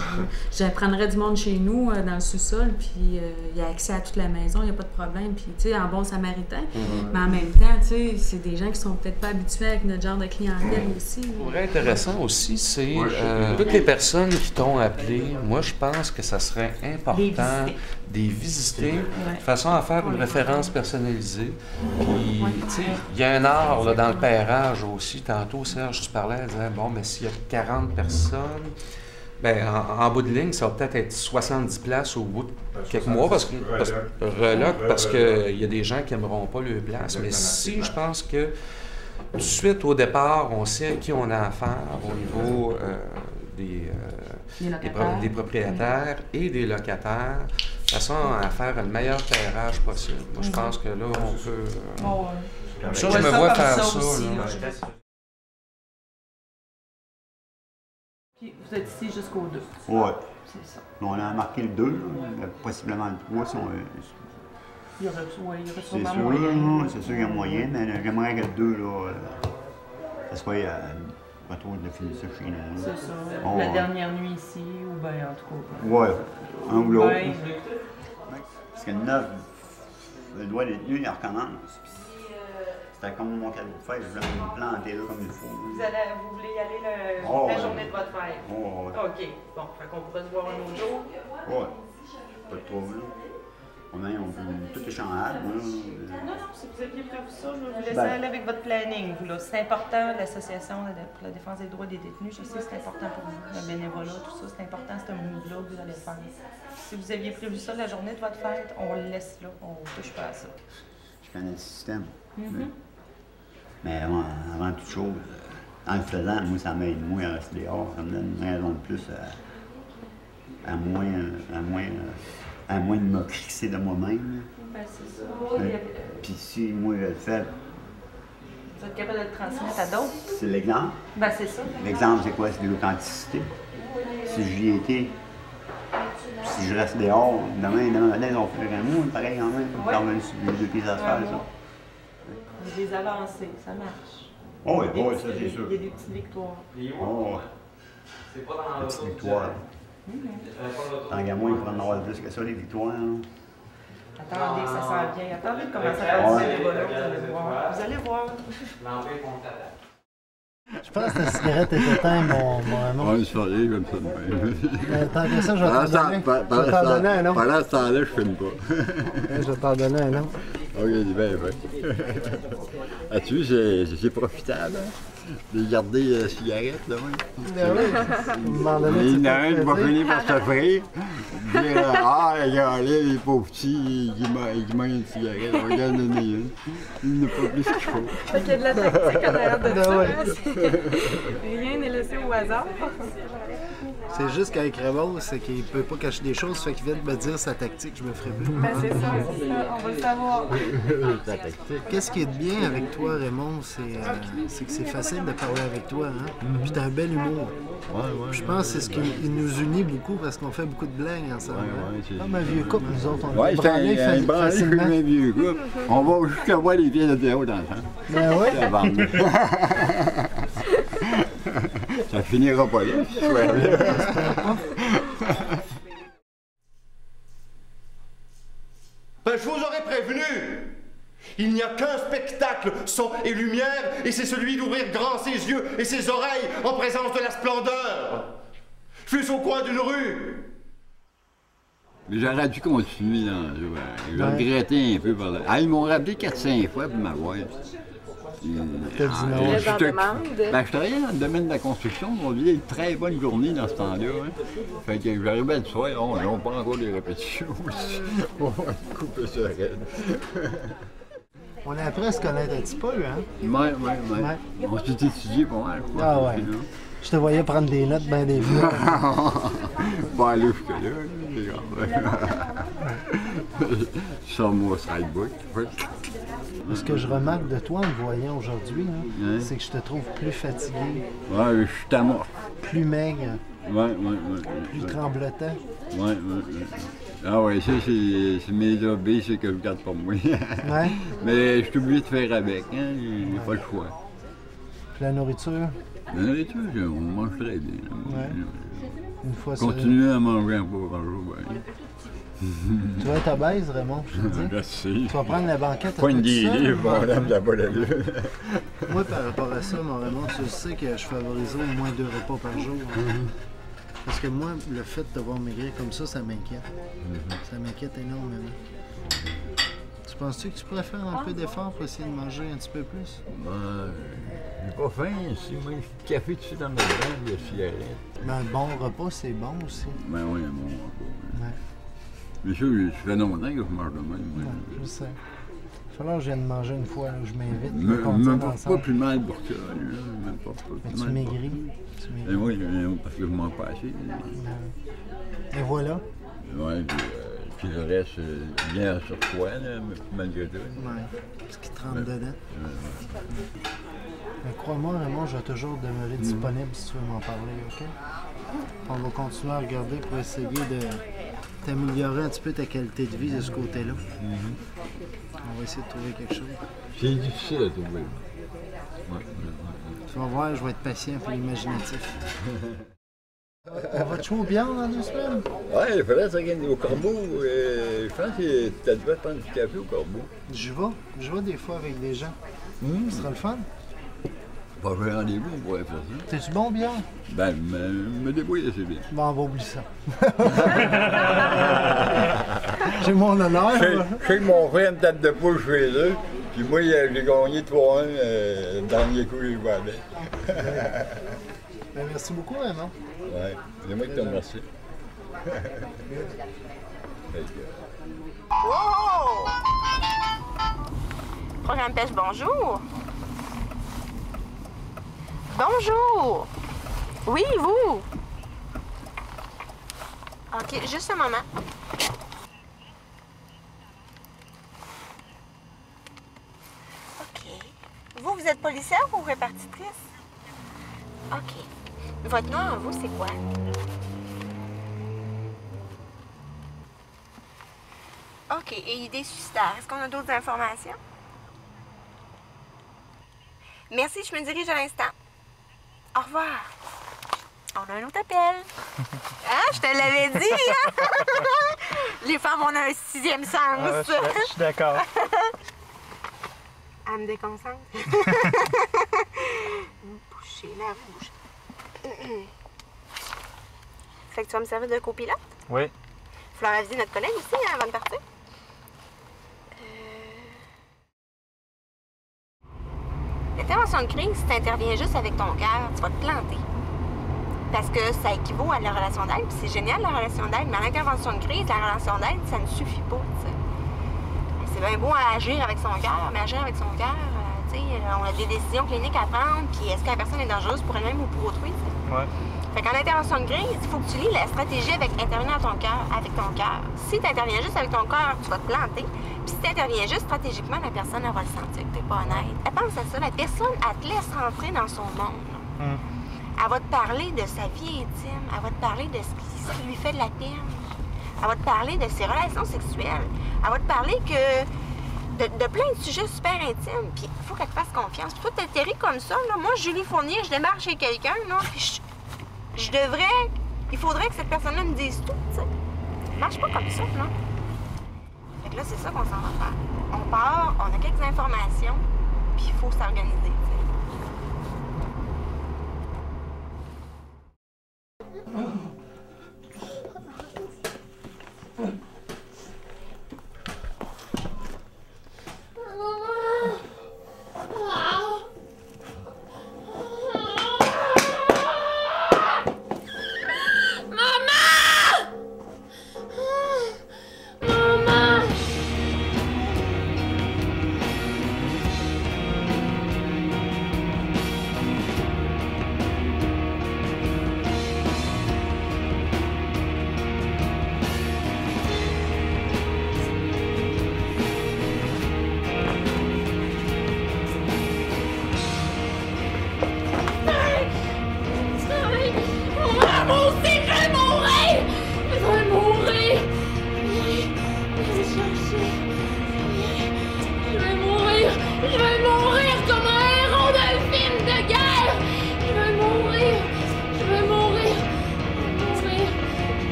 j'apprendrais du monde chez nous, dans le sous-sol, puis il y a accès à toute la maison, il n'y a pas de problème, puis, tu sais, en bon samaritain. Mais en même temps, tu sais, c'est des gens qui sont peut-être pas habitués avec notre genre de clientèle aussi.
Ce qui pourrait être intéressant aussi, c'est toutes les personnes qui t'ont appelé, moi, je pense que ça serait important de les visiter, de façon à faire une référence personnalisée. Puis, tu sais, il y a un art là, dans le pairage aussi. Tantôt, Serge, tu parlais, elle disait, bon, mais s'il y a 40 personnes, bien, en bout de ligne, ça va peut-être être 70 places au bout de quelques mois, parce qu'il y a des gens qui n'aimeront pas leur place. Mais si, je pense que tout de suite, au départ, on sait à qui on a affaire au niveau des propriétaires et des locataires, de façon à faire le meilleur pairage possible. Moi, je pense que là, on peut... ça, je me vois faire ça.
Puis, vous êtes ici jusqu'au 2.
Oui.
C'est ça.
On a marqué le 2, possiblement le 3 si on...
Il y aurait sûrement moyen.
C'est sûr qu'il y a moyen, mais j'aimerais que le 2, là, ça soit... retour de finir ça chez nous.
C'est ça. La dernière nuit ici, ou bien en tout cas.
Oui, un ou l'autre. Parce que le 9, le doigt détenu, il recommence. C'était comme mon cadeau de fête, je voulais me planter là comme il faut.
Vous voulez y aller la journée de votre fête?
Oui.
OK. Bon, fait qu'on pourrait se voir un autre jour?
Oui. Pas de trouble, là. On peut tout échanger.
Non, si vous aviez prévu ça, je vais vous laisser aller avec votre planning. C'est important, l'Association pour la défense des droits des détenus, je sais que c'est important pour vous, le bénévolat, tout ça, c'est important, c'est un move-là que vous allez faire. Si vous aviez prévu ça la journée de votre fête, on le laisse là, on ne touche pas à ça.
Je connais le système. Mais avant toute chose, en le faisant, moi, ça m'aide moins à rester dehors, ça me donne une raison de plus à moins de me fixer de moi-même.
Ben, c'est ça.
Puis si moi je le fais...
Vous êtes capable de le transmettre à d'autres?
C'est l'exemple.
Ben, c'est ça.
L'exemple, c'est quoi? C'est de l'authenticité. Si j'y étais, si je reste dehors, demain, ils vont faire un mot, pareil quand même. Quand même, les 2 pieds à se faire, ça.
Il y a des avancées, ça marche.
Oh, oui, ça, c'est sûr.
Il y a des petites victoires.
Oh, des petites victoires. Tant qu'à moi, il faudrait en avoir plus que ça, les victoires.
Attendez, ça s'en vient. Attendez de commencer à faire du bénévolat, vous allez voir. Vous allez voir.
Je pense que la cigarette est éteinte, mon...
Oui, ça y est, comme ça de même.
Tant que ça, je vais t'en donner un autre.
Pendant ce temps-là, je filme pas.
Je vais t'en donner un autre.
OK, bien. As-tu vu, c'est profitable.
de garder cigarette, là, même.
Il
y en a un qui va finir par s'offrir. Dire, ah, regardez, les pauvres petits, qui mangent une cigarette, on va en donner une. Il n'a pas plus qu'il faut.
Fait qu'il y a de la tactique en arrière de ça. Rien n'est laissé au hasard.
C'est juste qu'avec Raymond, c'est qu'il ne peut pas cacher des choses, fait qu'il vient de me dire sa tactique, je me ferai plus.
Ben c'est ça, on va le savoir.
Ta tactique. Qu'est-ce qui est de bien avec toi, Raymond, c'est que c'est facile de parler avec toi, hein? Puis t'as un bel humour. Je pense que c'est ce qui nous unit beaucoup parce qu'on fait beaucoup de blagues ensemble. Comme un vieux couple, nous autres, on est branlés facilement.
Un vieux couple. On va jusqu'à voir les pieds de théâtre ensemble.
Ben oui.
Ça finira pas là, ce soir-là.
Ben, je vous aurais prévenu. Il n'y a qu'un spectacle, son et lumière, et c'est celui d'ouvrir grand ses yeux et ses oreilles en présence de la splendeur. Fût-ce au coin d'une rue.
Mais j'aurais dû continuer dans le jeu. J'ai regretté un peu par là. Ah, ils m'ont rappelé 4-5 fois pour m'avoir.
T'as dit non.
Ben, je travaillais dans le domaine de la construction. On vivait une très bonne journée dans ce temps-là. Hein. Fait que j'arrivais le soir, on n'a pas encore des répétitions aussi. On va couper ça raide.
On a appris à se connaître un petit peu, hein?
Oui. On s'est étudié pas mal.
Ah ouais. Je te voyais prendre des notes bien des fois.
Pas aller jusque-là, je sors mon sidebook.
Ce que je remarque de toi en me voyant aujourd'hui, hein, c'est que je te trouve plus fatigué.
Ouais, je suis amorphe.
Plus maigre.
Ouais.
Plus tremblotant.
Ouais. Ah ouais, ça, c'est mes hobbies, c'est que je garde pour moi.
Ouais.
Mais je suis obligé de faire avec, hein, j'ai pas le choix.
Puis la nourriture?
La nourriture, on mange très bien.
Ouais. Une fois
continuer à manger un peu par jour, ouais.
Tu vas être obèse, Raymond, je te dis.
Merci.
Tu vas prendre la banquette
Point de livres, mon âme de la bonne allure.
Moi, par rapport à ça, mon Raymond, tu sais que je favorise au moins 2 repas par jour. Parce que moi, le fait de devoir maigrir comme ça m'inquiète. Ça m'inquiète énormément. Tu penses-tu que tu pourrais faire un peu d'effort pour essayer de manger un petit peu plus?
J'ai pas faim. Si moi, j'ai du café dessus dans ma dent, il y a cigarette.
Mais un bon repas, c'est bon aussi.
Ben oui, un bon repas.
Ouais.
Mais ça, ça fait longtemps que je mange de même.
Ouais, je sais. Il va falloir que je vienne manger une fois, là, où je m'invite.
Même pas plus mal pour ça. Même pas
mais tu maigris.
Et oui, parce que je mange pas assez.
Et voilà.
Oui, puis le reste, bien sur toi, là, malgré tout.
Oui, ce qui te rentre dedans. Mais crois-moi, Raymond, je vais toujours demeurer disponible si tu veux m'en parler, OK? On va continuer à regarder pour essayer de t'améliorer un petit peu ta qualité de vie de ce côté-là. On va essayer de trouver quelque chose.
C'est difficile à trouver.
Tu vas voir, je vais être patient et imaginatif. On va te jouer au billard dans 2 semaines?
Oui, il faudrait s'organiser au Corbeau. Je pense que tu as dû prendre du café au Corbeau.
Je vais des fois avec des gens. Ce sera le fun.
Pas faire rendez-vous, on pourrait faire ça.
T'es-tu bon au billard?
Ben, me débrouille assez bien.
Bon, on va oublier ça. J'ai mon honneur.
Je sais que mon frère a une tête de poule chez eux, puis moi, j'ai gagné 3-1 dans les coups que je jouais avec.
Ben, merci beaucoup, Raymond.
Oui, c'est moi qui te remercie.
Programme Pêche, bonjour. Bonjour. Oui, vous. OK, juste un moment. OK. Vous êtes policière ou répartitrice? OK. Votre nom en vous, c'est quoi? OK. Et idée suicidaire. Est-ce qu'on a d'autres informations? Merci, je me dirige à l'instant. Au revoir. On a un autre appel. Hein? Je te l'avais dit, hein? Les femmes, on a un 6e sens.
Je suis d'accord.
Elle me déconcentre. Boucher la bouche. Fait que tu vas me servir de copilote?
Oui.
Il va falloir aviser notre collègue aussi, hein, avant de partir. L'intervention de crise, si tu interviens juste avec ton cœur, tu vas te planter. Parce que ça équivaut à la relation d'aide, puis c'est génial la relation d'aide, mais à l'intervention de crise, la relation d'aide, ça ne suffit pas, tu sais. C'est bien beau à agir avec son cœur, mais agir avec son cœur, tu sais, on a des décisions cliniques à prendre, puis est-ce que la personne est dangereuse pour elle-même ou pour autrui, tu sais.
Ouais.
Fait qu'en intervention de crise, il faut que tu lis la stratégie avec intervenir avec ton cœur. Si tu interviens juste avec ton cœur, tu vas te planter. Puis si tu interviens juste stratégiquement, la personne, elle va le sentir que tu n'es pas honnête. Elle pense à ça. La personne, elle te laisse rentrer dans son monde. Elle va te parler de sa vie intime. Elle va te parler de ce qui lui fait de la peine. Elle va te parler de ses relations sexuelles. Elle va te parler de plein de sujets super intimes. Puis il faut qu'elle te fasse confiance. Puis toi, t'atterris comme ça. Là. Moi, Julie Fournier, je démarre chez quelqu'un, là, puis il faudrait que cette personne-là me dise tout, tu sais. Ça marche pas comme ça, non? Fait que là, c'est ça qu'on s'en va faire. On part, on a quelques informations, puis il faut s'organiser, tu sais.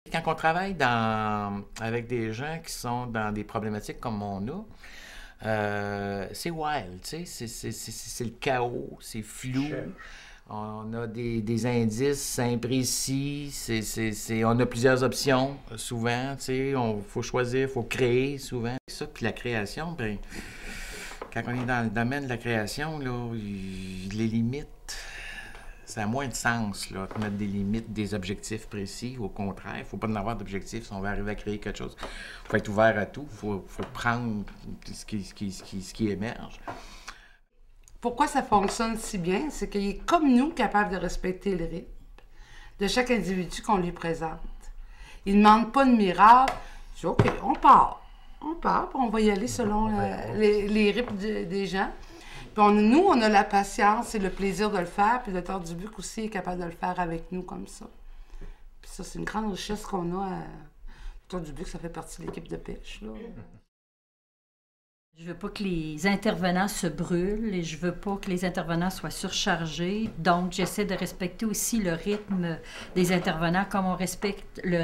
Quand on travaille avec des gens qui sont dans des problématiques comme on a, c'est wild, tu sais, c'est le chaos, c'est flou. On a des indices imprécis, on a plusieurs options souvent, tu sais, il faut choisir, il faut créer souvent. Ça, puis la création, ben, quand on est dans le domaine de la création, là, les limites, ça a moins de sens, là, de mettre des limites, des objectifs précis. Au contraire, il ne faut pas en avoir d'objectifs si on veut arriver à créer quelque chose. Il faut être ouvert à tout, il faut prendre ce qui émerge.
Pourquoi ça fonctionne si bien? C'est qu'il est comme nous capable de respecter le rythme de chaque individu qu'on lui présente. Il ne demande pas de miracle. Il dit, OK, on part. On part, puis on va y aller selon les rythmes des gens. Puis nous, on a la patience et le plaisir de le faire, puis le Docteur Dubuc aussi est capable de le faire avec nous comme ça. Puis ça, c'est une grande richesse qu'on a Toi, du but que ça fait partie de l'équipe de pêche, là.
Je veux pas que les intervenants se brûlent et je veux pas que les intervenants soient surchargés. Donc, j'essaie de respecter aussi le rythme des intervenants comme on respecte le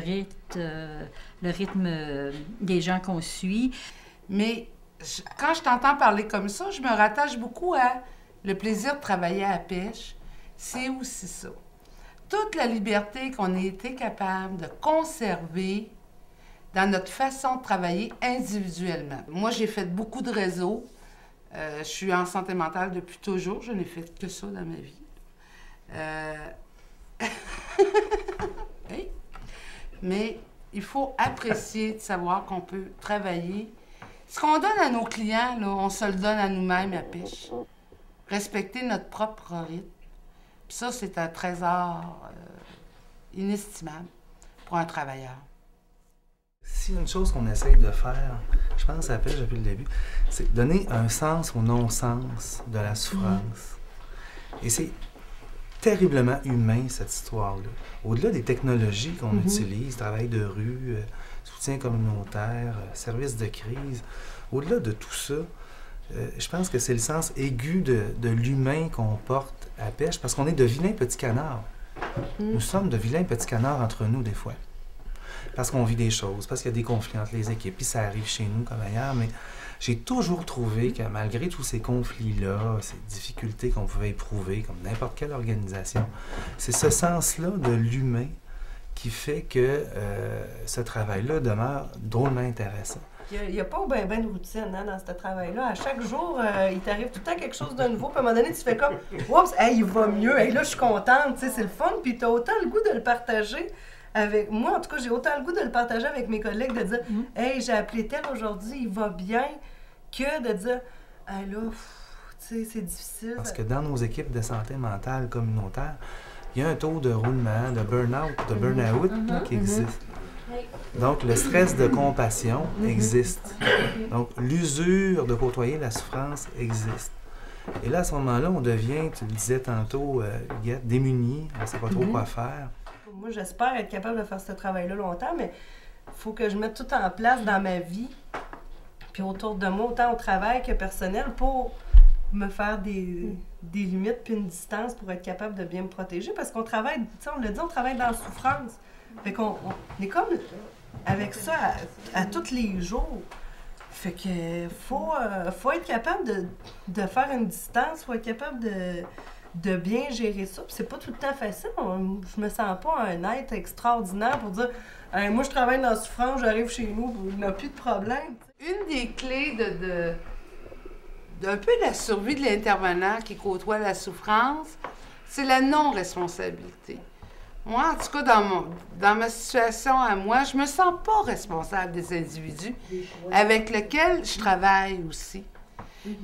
rythme des gens qu'on suit.
Mais quand je t'entends parler comme ça, je me rattache beaucoup à le plaisir de travailler à la pêche. C'est aussi ça. Toute la liberté qu'on a été capable de conserver dans notre façon de travailler individuellement. Moi, j'ai fait beaucoup de réseaux. Je suis en santé mentale depuis toujours. Je n'ai fait que ça dans ma vie. Hey. Mais il faut apprécier de savoir qu'on peut travailler. Ce qu'on donne à nos clients, là, on se le donne à nous-mêmes à pêche. Respecter notre propre rythme. Puis ça, c'est un trésor inestimable pour un travailleur.
Si une chose qu'on essaye de faire, je pense à la pêche depuis le début, c'est donner un sens au non-sens de la souffrance. Et c'est terriblement humain, cette histoire-là. Au-delà des technologies qu'on utilise, travail de rue, soutien communautaire, service de crise, au-delà de tout ça, je pense que c'est le sens aigu de l'humain qu'on porte à la pêche, parce qu'on est de vilains petits canards. Nous sommes de vilains petits canards entre nous, des fois. Parce qu'on vit des choses, parce qu'il y a des conflits entre les équipes, puis ça arrive chez nous comme ailleurs, mais j'ai toujours trouvé que malgré tous ces conflits-là, ces difficultés qu'on pouvait éprouver, comme n'importe quelle organisation, c'est ce sens-là de l'humain qui fait que ce travail-là demeure drôlement intéressant.
Il n'y a pas ben de routine hein, dans ce travail-là. À chaque jour, il t'arrive tout le temps quelque chose de nouveau. Puis à un moment donné, tu fais comme « Oups, hey, il va mieux, hey, là, je suis contente. » C'est le fun, puis tu as autant le goût de le partager. Avec moi, en tout cas, j'ai autant le goût de le partager avec mes collègues, de dire « Hey, j'ai appelé tel aujourd'hui, il va bien », que de dire « Hey, là, tu sais, c'est difficile. »
Parce que dans nos équipes de santé mentale communautaire, il y a un taux de roulement, de burn-out, de burn-out qui existe. Donc, le stress de compassion existe. Donc, l'usure de côtoyer la souffrance existe. Et là, à ce moment-là, on devient, tu le disais tantôt, démuni, on ne sait pas trop quoi faire.
Moi, j'espère être capable de faire ce travail-là longtemps, mais il faut que je mette tout en place dans ma vie, puis autour de moi, autant au travail que personnel, pour me faire des limites puis une distance pour être capable de bien me protéger. Parce qu'on travaille, tu sais, on l'a dit, on travaille dans la souffrance. Fait qu'on est comme avec ça à tous les jours. Fait que faut être capable de faire une distance, faut être capable de bien gérer ça. Puis c'est pas tout le temps facile. Je me sens pas un être extraordinaire pour dire hey, moi je travaille dans la souffrance, j'arrive chez nous, il n'y a plus de problème.
Une des clés d'un peu de la survie de l'intervenant qui côtoie la souffrance, c'est la non-responsabilité. Moi, en tout cas, dans ma situation à moi, je me sens pas responsable des individus avec lesquels je travaille aussi.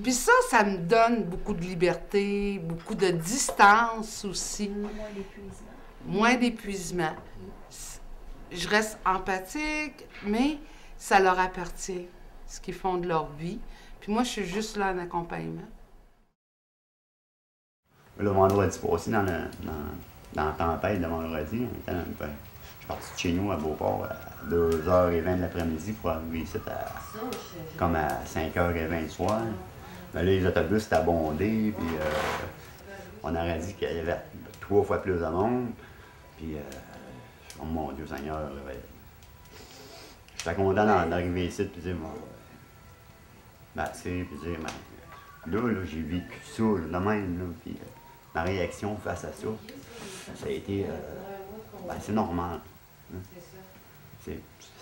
Puis ça me donne beaucoup de liberté, beaucoup de distance aussi. Moins d'épuisement. Je reste empathique, mais ça leur appartient, ce qu'ils font de leur vie. Puis moi, je suis juste là en accompagnement.
Le vendredi passé, dans la tempête de vendredi, je suis parti de chez nous à Beauport à 2h20 de l'après-midi pour arriver ici comme à 5h20 le soir. Mais là, les autobus étaient abondés, puis on aurait dit qu'il y avait 3 fois plus de monde. Puis, oh mon Dieu Seigneur, j'étais content d'arriver ici, puis dire, puis dire, là j'ai vécu ça, de même, là, puis ma réaction face à ça, ça a été, c'est normal. Hein?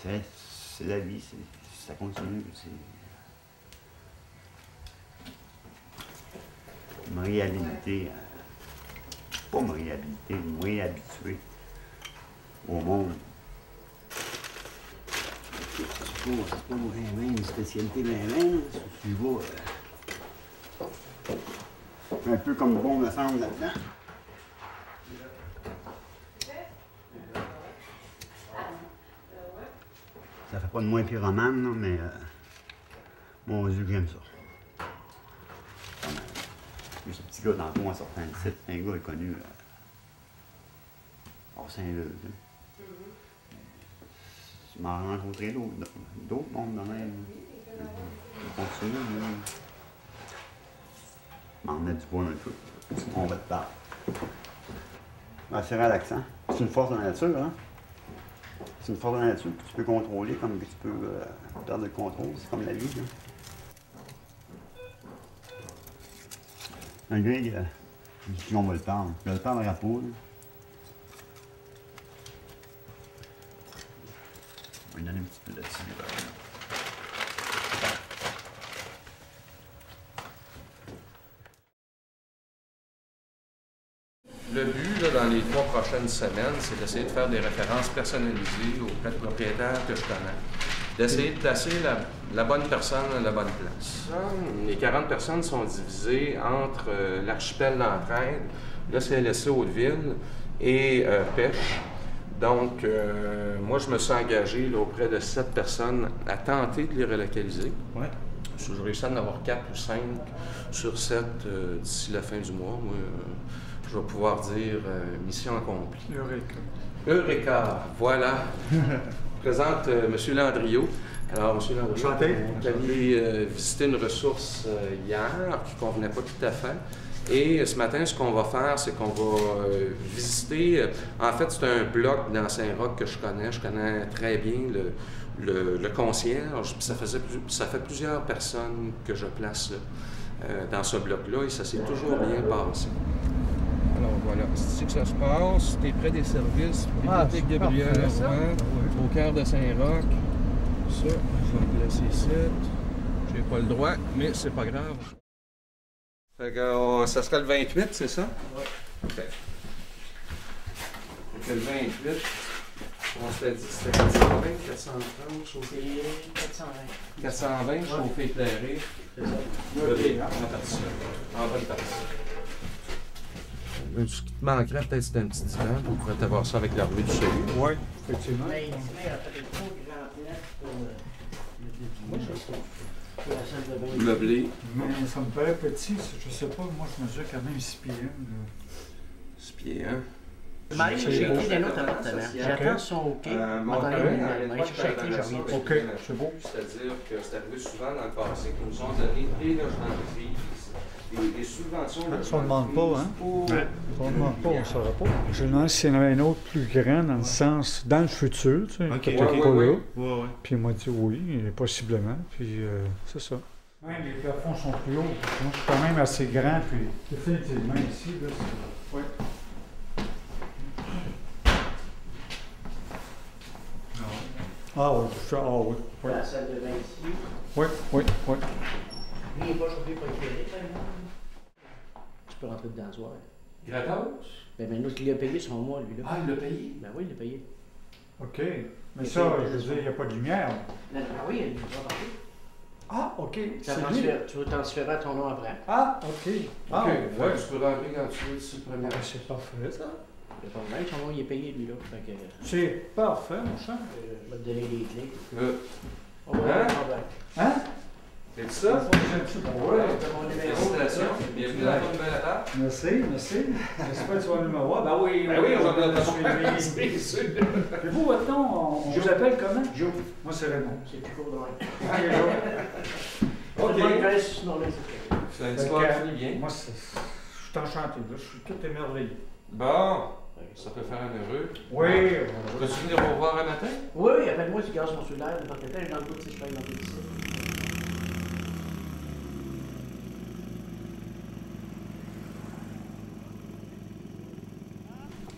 C'est la vie, ça continue. Me réhabiliter, pas me réhabiliter, me réhabituer au monde. C'est pas une spécialité de la tu vas un peu comme bon me semble là-dedans. Ça fait pas de moi pyromane, là, mais mon Dieu, j'aime ça. Ce petit gars, tantôt, en sortant du site, un gars est connu hors Saint-Leu. m'en rencontrer d'autres mondes de même. Je continue, m'en mettre du bois un peu. On va te parler. Ben, c'est relaxant. C'est une force de la nature, hein? C'est une force de la nature que tu peux contrôler comme que tu peux perdre le contrôle. C'est comme la vie, hein? Un gars, on va le perdre. Je vais le perdre à la poule. On va lui donner un petit peu là-dessus.
Le but, là, dans les 3 prochaines semaines, c'est d'essayer de faire des références personnalisées auprès de propriétaires que je connais. D'essayer de placer la bonne personne à la bonne place. Les 40 personnes sont divisées entre l'archipel d'entraide, le CLSC Haute-Ville et Pêche. Donc, moi, je me suis engagé là, auprès de 7 personnes à tenter de les relocaliser. Ouais. Je réussis à en avoir 4 ou 5 sur 7 d'ici la fin du mois. Moi, je vais pouvoir dire mission accomplie.
Eureka.
Eureka, voilà. Je présente M. Landriot. Alors, M. Landriot, on est allé visiter une ressource hier qui ne convenait pas tout à fait. Et ce matin, ce qu'on va faire, c'est qu'on va visiter. En fait, c'est un bloc dans Saint-Roch que je connais. Je connais très bien le concierge. Puis ça fait plusieurs personnes que je place là, dans ce bloc-là et ça s'est toujours bien passé. Alors voilà, c'est ici que ça se passe. T'es près des services. Bibliothèque Gabriel, au cœur de Saint-Roch. Ça, je vais le laisser ici. J'ai pas le droit, mais c'est pas grave. Fait que, ça serait le 28, c'est ça? Oui. OK. Fait que le 28, on s'était dit c'était 420, 430, chauffé... 420. 420, chauffé éclairé. C'est ça. En bonne partie. Ce qui te manquerait peut-être c'est un petit divan, on pourrait avoir ça avec la rue du Salut.
Oui, effectivement.
Mais il a fait trop grand place pour
Moi, je trouve. Meublé.
Mais ça me paraît petit, je sais pas, moi je mesure quand même 6 pieds 1.
6 pieds 1.
Marie, j'ai écrit d'un autre appartement. J'attends son OK. Marie, j'ai écrit, je reviens.
OK, c'est beau.
C'est-à-dire que c'est arrivé souvent dans le passé qu'ils nous ont donné des logements de crise, des subventions.
Ça ne demande pas, hein? Ça ne demande pas, on ne saura pas. Je me demande s'il y en avait un autre plus grand dans le sens, dans le futur, tu sais, peut-être pas là. Puis il m'a dit oui, possiblement, puis c'est ça. Même les plafonds sont plus hauts. Moi, je suis quand même assez grand, puis définitivement ici, là, c'est... Oui. Ah oui, oui.
La salle de bain ici.
Oui.
Lui, il n'est pas chauffé pour éclairer, par exemple. Tu peux rentrer dedans ce soir.
Gratos?
Ben maintenant, il a payé son mois, lui, là.
Ah, il l'a payé?
Ben oui, il l'a payé.
OK. Mais ça, je veux dire, il n'y a pas de lumière.
Ben oui, il va parler.
Ah, OK.
Tu veux transférer à ton nom après.
Ah, OK.
Ah, ouais, tu peux rentrer quand tu veux, c'est le premier.
C'est parfait, ça.
Le problème, son nom, il est payé, lui, là.
C'est parfait, mon cher.
Je vais te donner les clés.
On va avoir un problème.
Hein?
C'est ça?
Oui.
Félicitations. Bienvenue dans ton nouvelle appart.
Merci. J'espère que tu vas nous voir. Ben oui,
on va te
c'est sûr. Et vous, votre nom, on vous appelle comment?
Joe.
Moi, c'est Raymond.
C'est plus court de même.
OK.
C'est une histoire qui finit bien.
Moi, je suis enchanté. Je suis tout émerveillé.
Bon. Ça peut faire un heureux.
Oui.
Peux-tu venir au revoir un matin?
Oui, appelle-moi si tu gardes mon cellulaire. Dans tes têtes, dans le bout, si je paye dans tes lycées.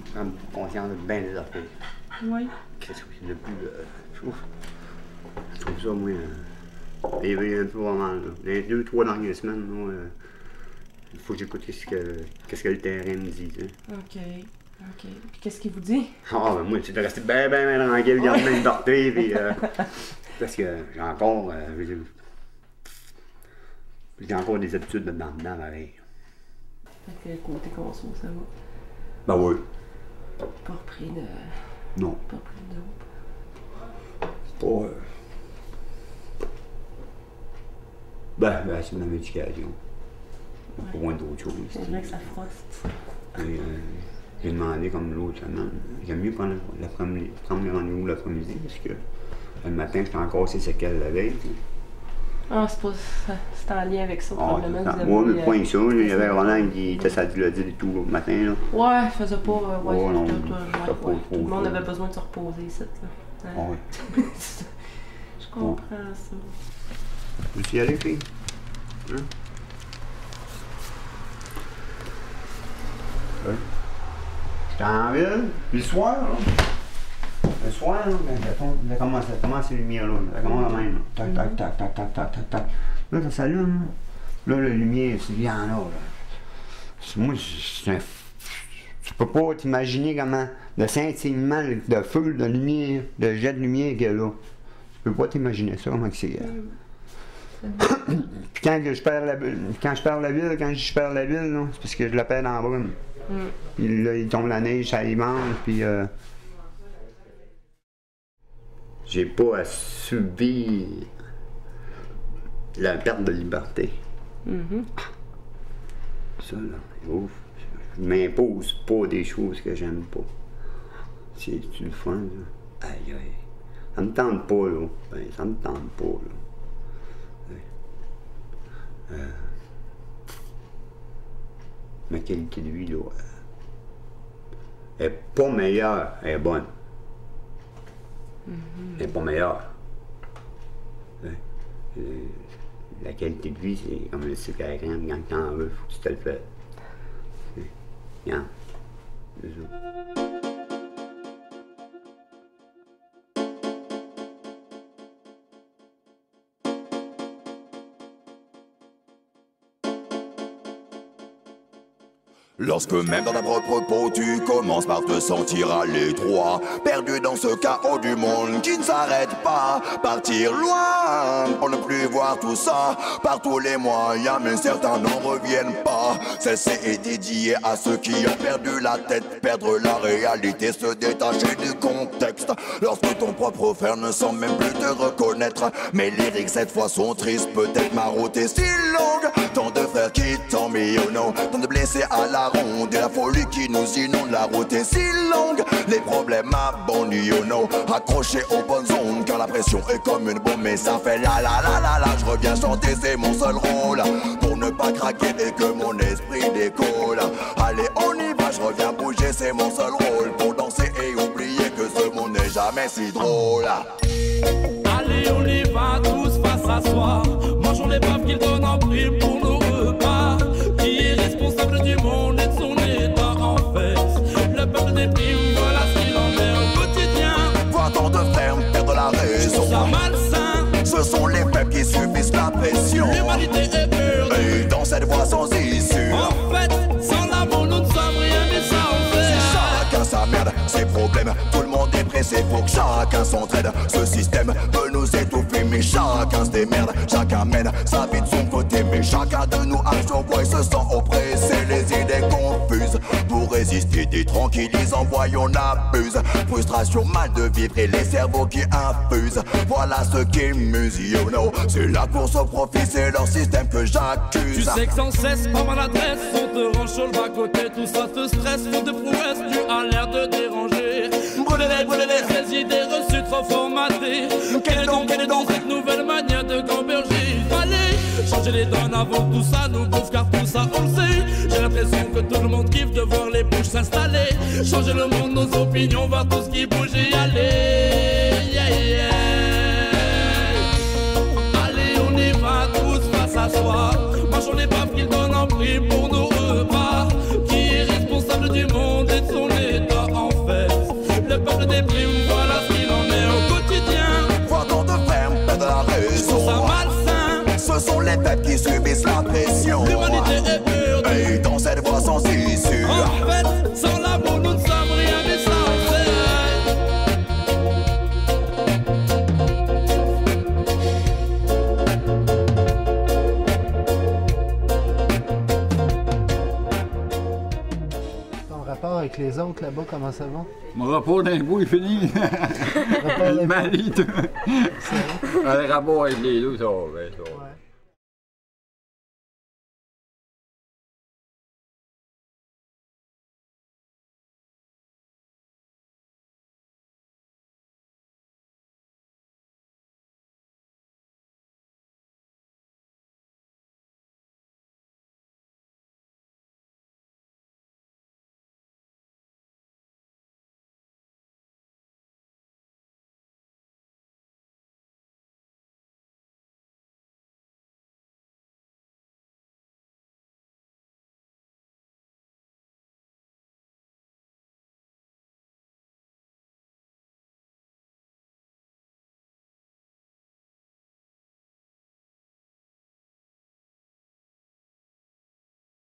Je prends conscience de bien des affaires.
Oui.
Qu'est-ce que c'est le plus. Je trouve ça, moi. Élevé un peu vraiment. Là. Les 2-3 dernières semaines, moi, il faut que j'écoute qu'est-ce que le terrain me dit. Tu sais.
OK. Puis qu'est-ce qu'il vous dit?
Ah, ben moi, c'est de rester bien tranquille, regarder même dorter, puis. Parce que j'ai encore. J'ai encore des habitudes dedans, pareil.
Fait que côté conso, ça va?
Ben oui.
Pas repris de.
Non.
Pas repris de dope.
C'est pas. Ben, c'est de la médication. Pas moins d'autres choses.
C'est vrai que ça froste.
J'ai demandé comme l'autre semaine. J'aime mieux prendre le rendez-vous l'après-midi parce que le matin, j'étais encore ces séquelles la veille.
Ah, c'est en lien avec ça, probablement.
Moi, mais point ça. Il y avait Roland qui était sa dilodile et tout le matin. Là.
Ouais, il faisait pas.
Non,
tout le monde avait besoin de se reposer, ici. Là.
Ouais.
Je comprends ça.
Veux-tu y aller, fille? Hein? Ouais. J'étais en ville, puis le soir, là. Le soir, là, ça commence les lumières, là. Ça commence la même, là. Tac, tac, tac, tac, tac, tac, tac, tac. Là, ça s'allume, là. Là, la lumière, c'est bien là, là. Moi, tu peux pas t'imaginer comment le scintillement de feu, de lumière, de jet de lumière qu'il y a là. Tu peux pas t'imaginer ça, comment c'est. Puis quand je perds la ville, c'est parce que je la perds dans la brume. Puis là, il tombe la neige, ça y mange, puis j'ai pas à subir la perte de liberté. Ça, là, ouf. Je m'impose pas des choses que j'aime pas. C'est le fun, là. Aïe, aïe. Ça me tente pas, là. Ben, ça me tente pas, là. Ma qualité de vie, là, elle est pas meilleure, elle est bonne. Elle est pas meilleure. La qualité de vie, c'est comme le sucre à crème, quand t'en veux, faut que tu te le fasses. Regarde, c'est ça.
Lorsque même dans ta propre peau tu commences par te sentir à l'étroit, perdu dans ce chaos du monde qui ne s'arrête pas, partir loin pour ne plus voir tout ça par tous les moyens, mais certains n'en reviennent pas. Celle-ci est dédiée à ceux qui ont perdu la tête, perdre la réalité, se détacher du contexte. Lorsque ton propre frère ne semble même plus te reconnaître, mes lyrics cette fois sont tristes, peut-être ma route est si longue, tant de frères qui tombent, you know, tant de blessés à la ronde, et la folie qui nous inonde, la route est si longue, les problèmes abondent, you know, accrochés aux bonnes ondes, car la pression est comme une bombe, mais ça fait la la la la la, je reviens chanter, c'est mon seul rôle, pour ne pas craquer et que mon esprit décolle. Allez, on y va, je reviens bouger, c'est mon seul rôle, pour danser et oublier que ce monde n'est jamais si drôle.
Allez, on y va, tous face à soi, mangeons les baffes qu'ils donnent en prime pour nos repas. Qui est responsable du monde et de son état en fait? Le peuple déprime, voilà ce qu'il en est au quotidien.
Voir tant de frères perdre la raison,
ça malsain.
Ce sont les peuples qui subissent la pression.
L'humanité est perdue,
et dans cette voie sans issue.
En fait, sans l'amour nous ne sommes rien, mais ça en fait.
Si chacun sa merde, ses problèmes, tout le monde est pressé pour que chacun s'entraide. Ce système peut nous étouffer, mais chacun se démerde. Chacun mène sa vie de son côté, mais chacun de nous a son voix et se sent oppressé, les idées confuses. Pour résister, détranquillisant, voyons on abuse. Frustration, mal de vivre et les cerveaux qui infusent. Voilà ce qui muse, you know. C'est la course au profit, c'est leur système que j'accuse.
Tu sais que sans cesse, par maladresse, on te range sur le bas-côté. Tout ça te stresse, faute de prouesse, tu as l'air de déranger. Brûlez-les, ces idées reçues trop formatées. Quelle est donc cette nouvelle manière de gamberger? Il fallait changer les donnes avant que tout ça nous bouffe, car tout ça on le sait. J'ai l'impression que tout le monde kiffe de voir les bouches s'installer. Changer le monde, nos opinions, voir tout ce qui bouge et y aller. Yeah, yeah. Allez, on y va tous face à soi. Mangeons les baffes qu'ils donnent en prix pour nos repas. Qui est responsable du monde et de son état en fait? Le peuple déprime, voilà ce qu'il en est au quotidien.
Voir tant de frères perdre la raison,
ça malsain.
Ce sont les peuples qui subissent la pression.
L'humanité est perdue,
et dans cette voie sans issue.
En fait, sans l'amour nous ne sommes rien, mais ça en fait.
Ton rapport avec les autres là-bas, comment ça va?
Mon rapport d'un bout est fini. Le rapport avec les deux, ça va bien, ça va.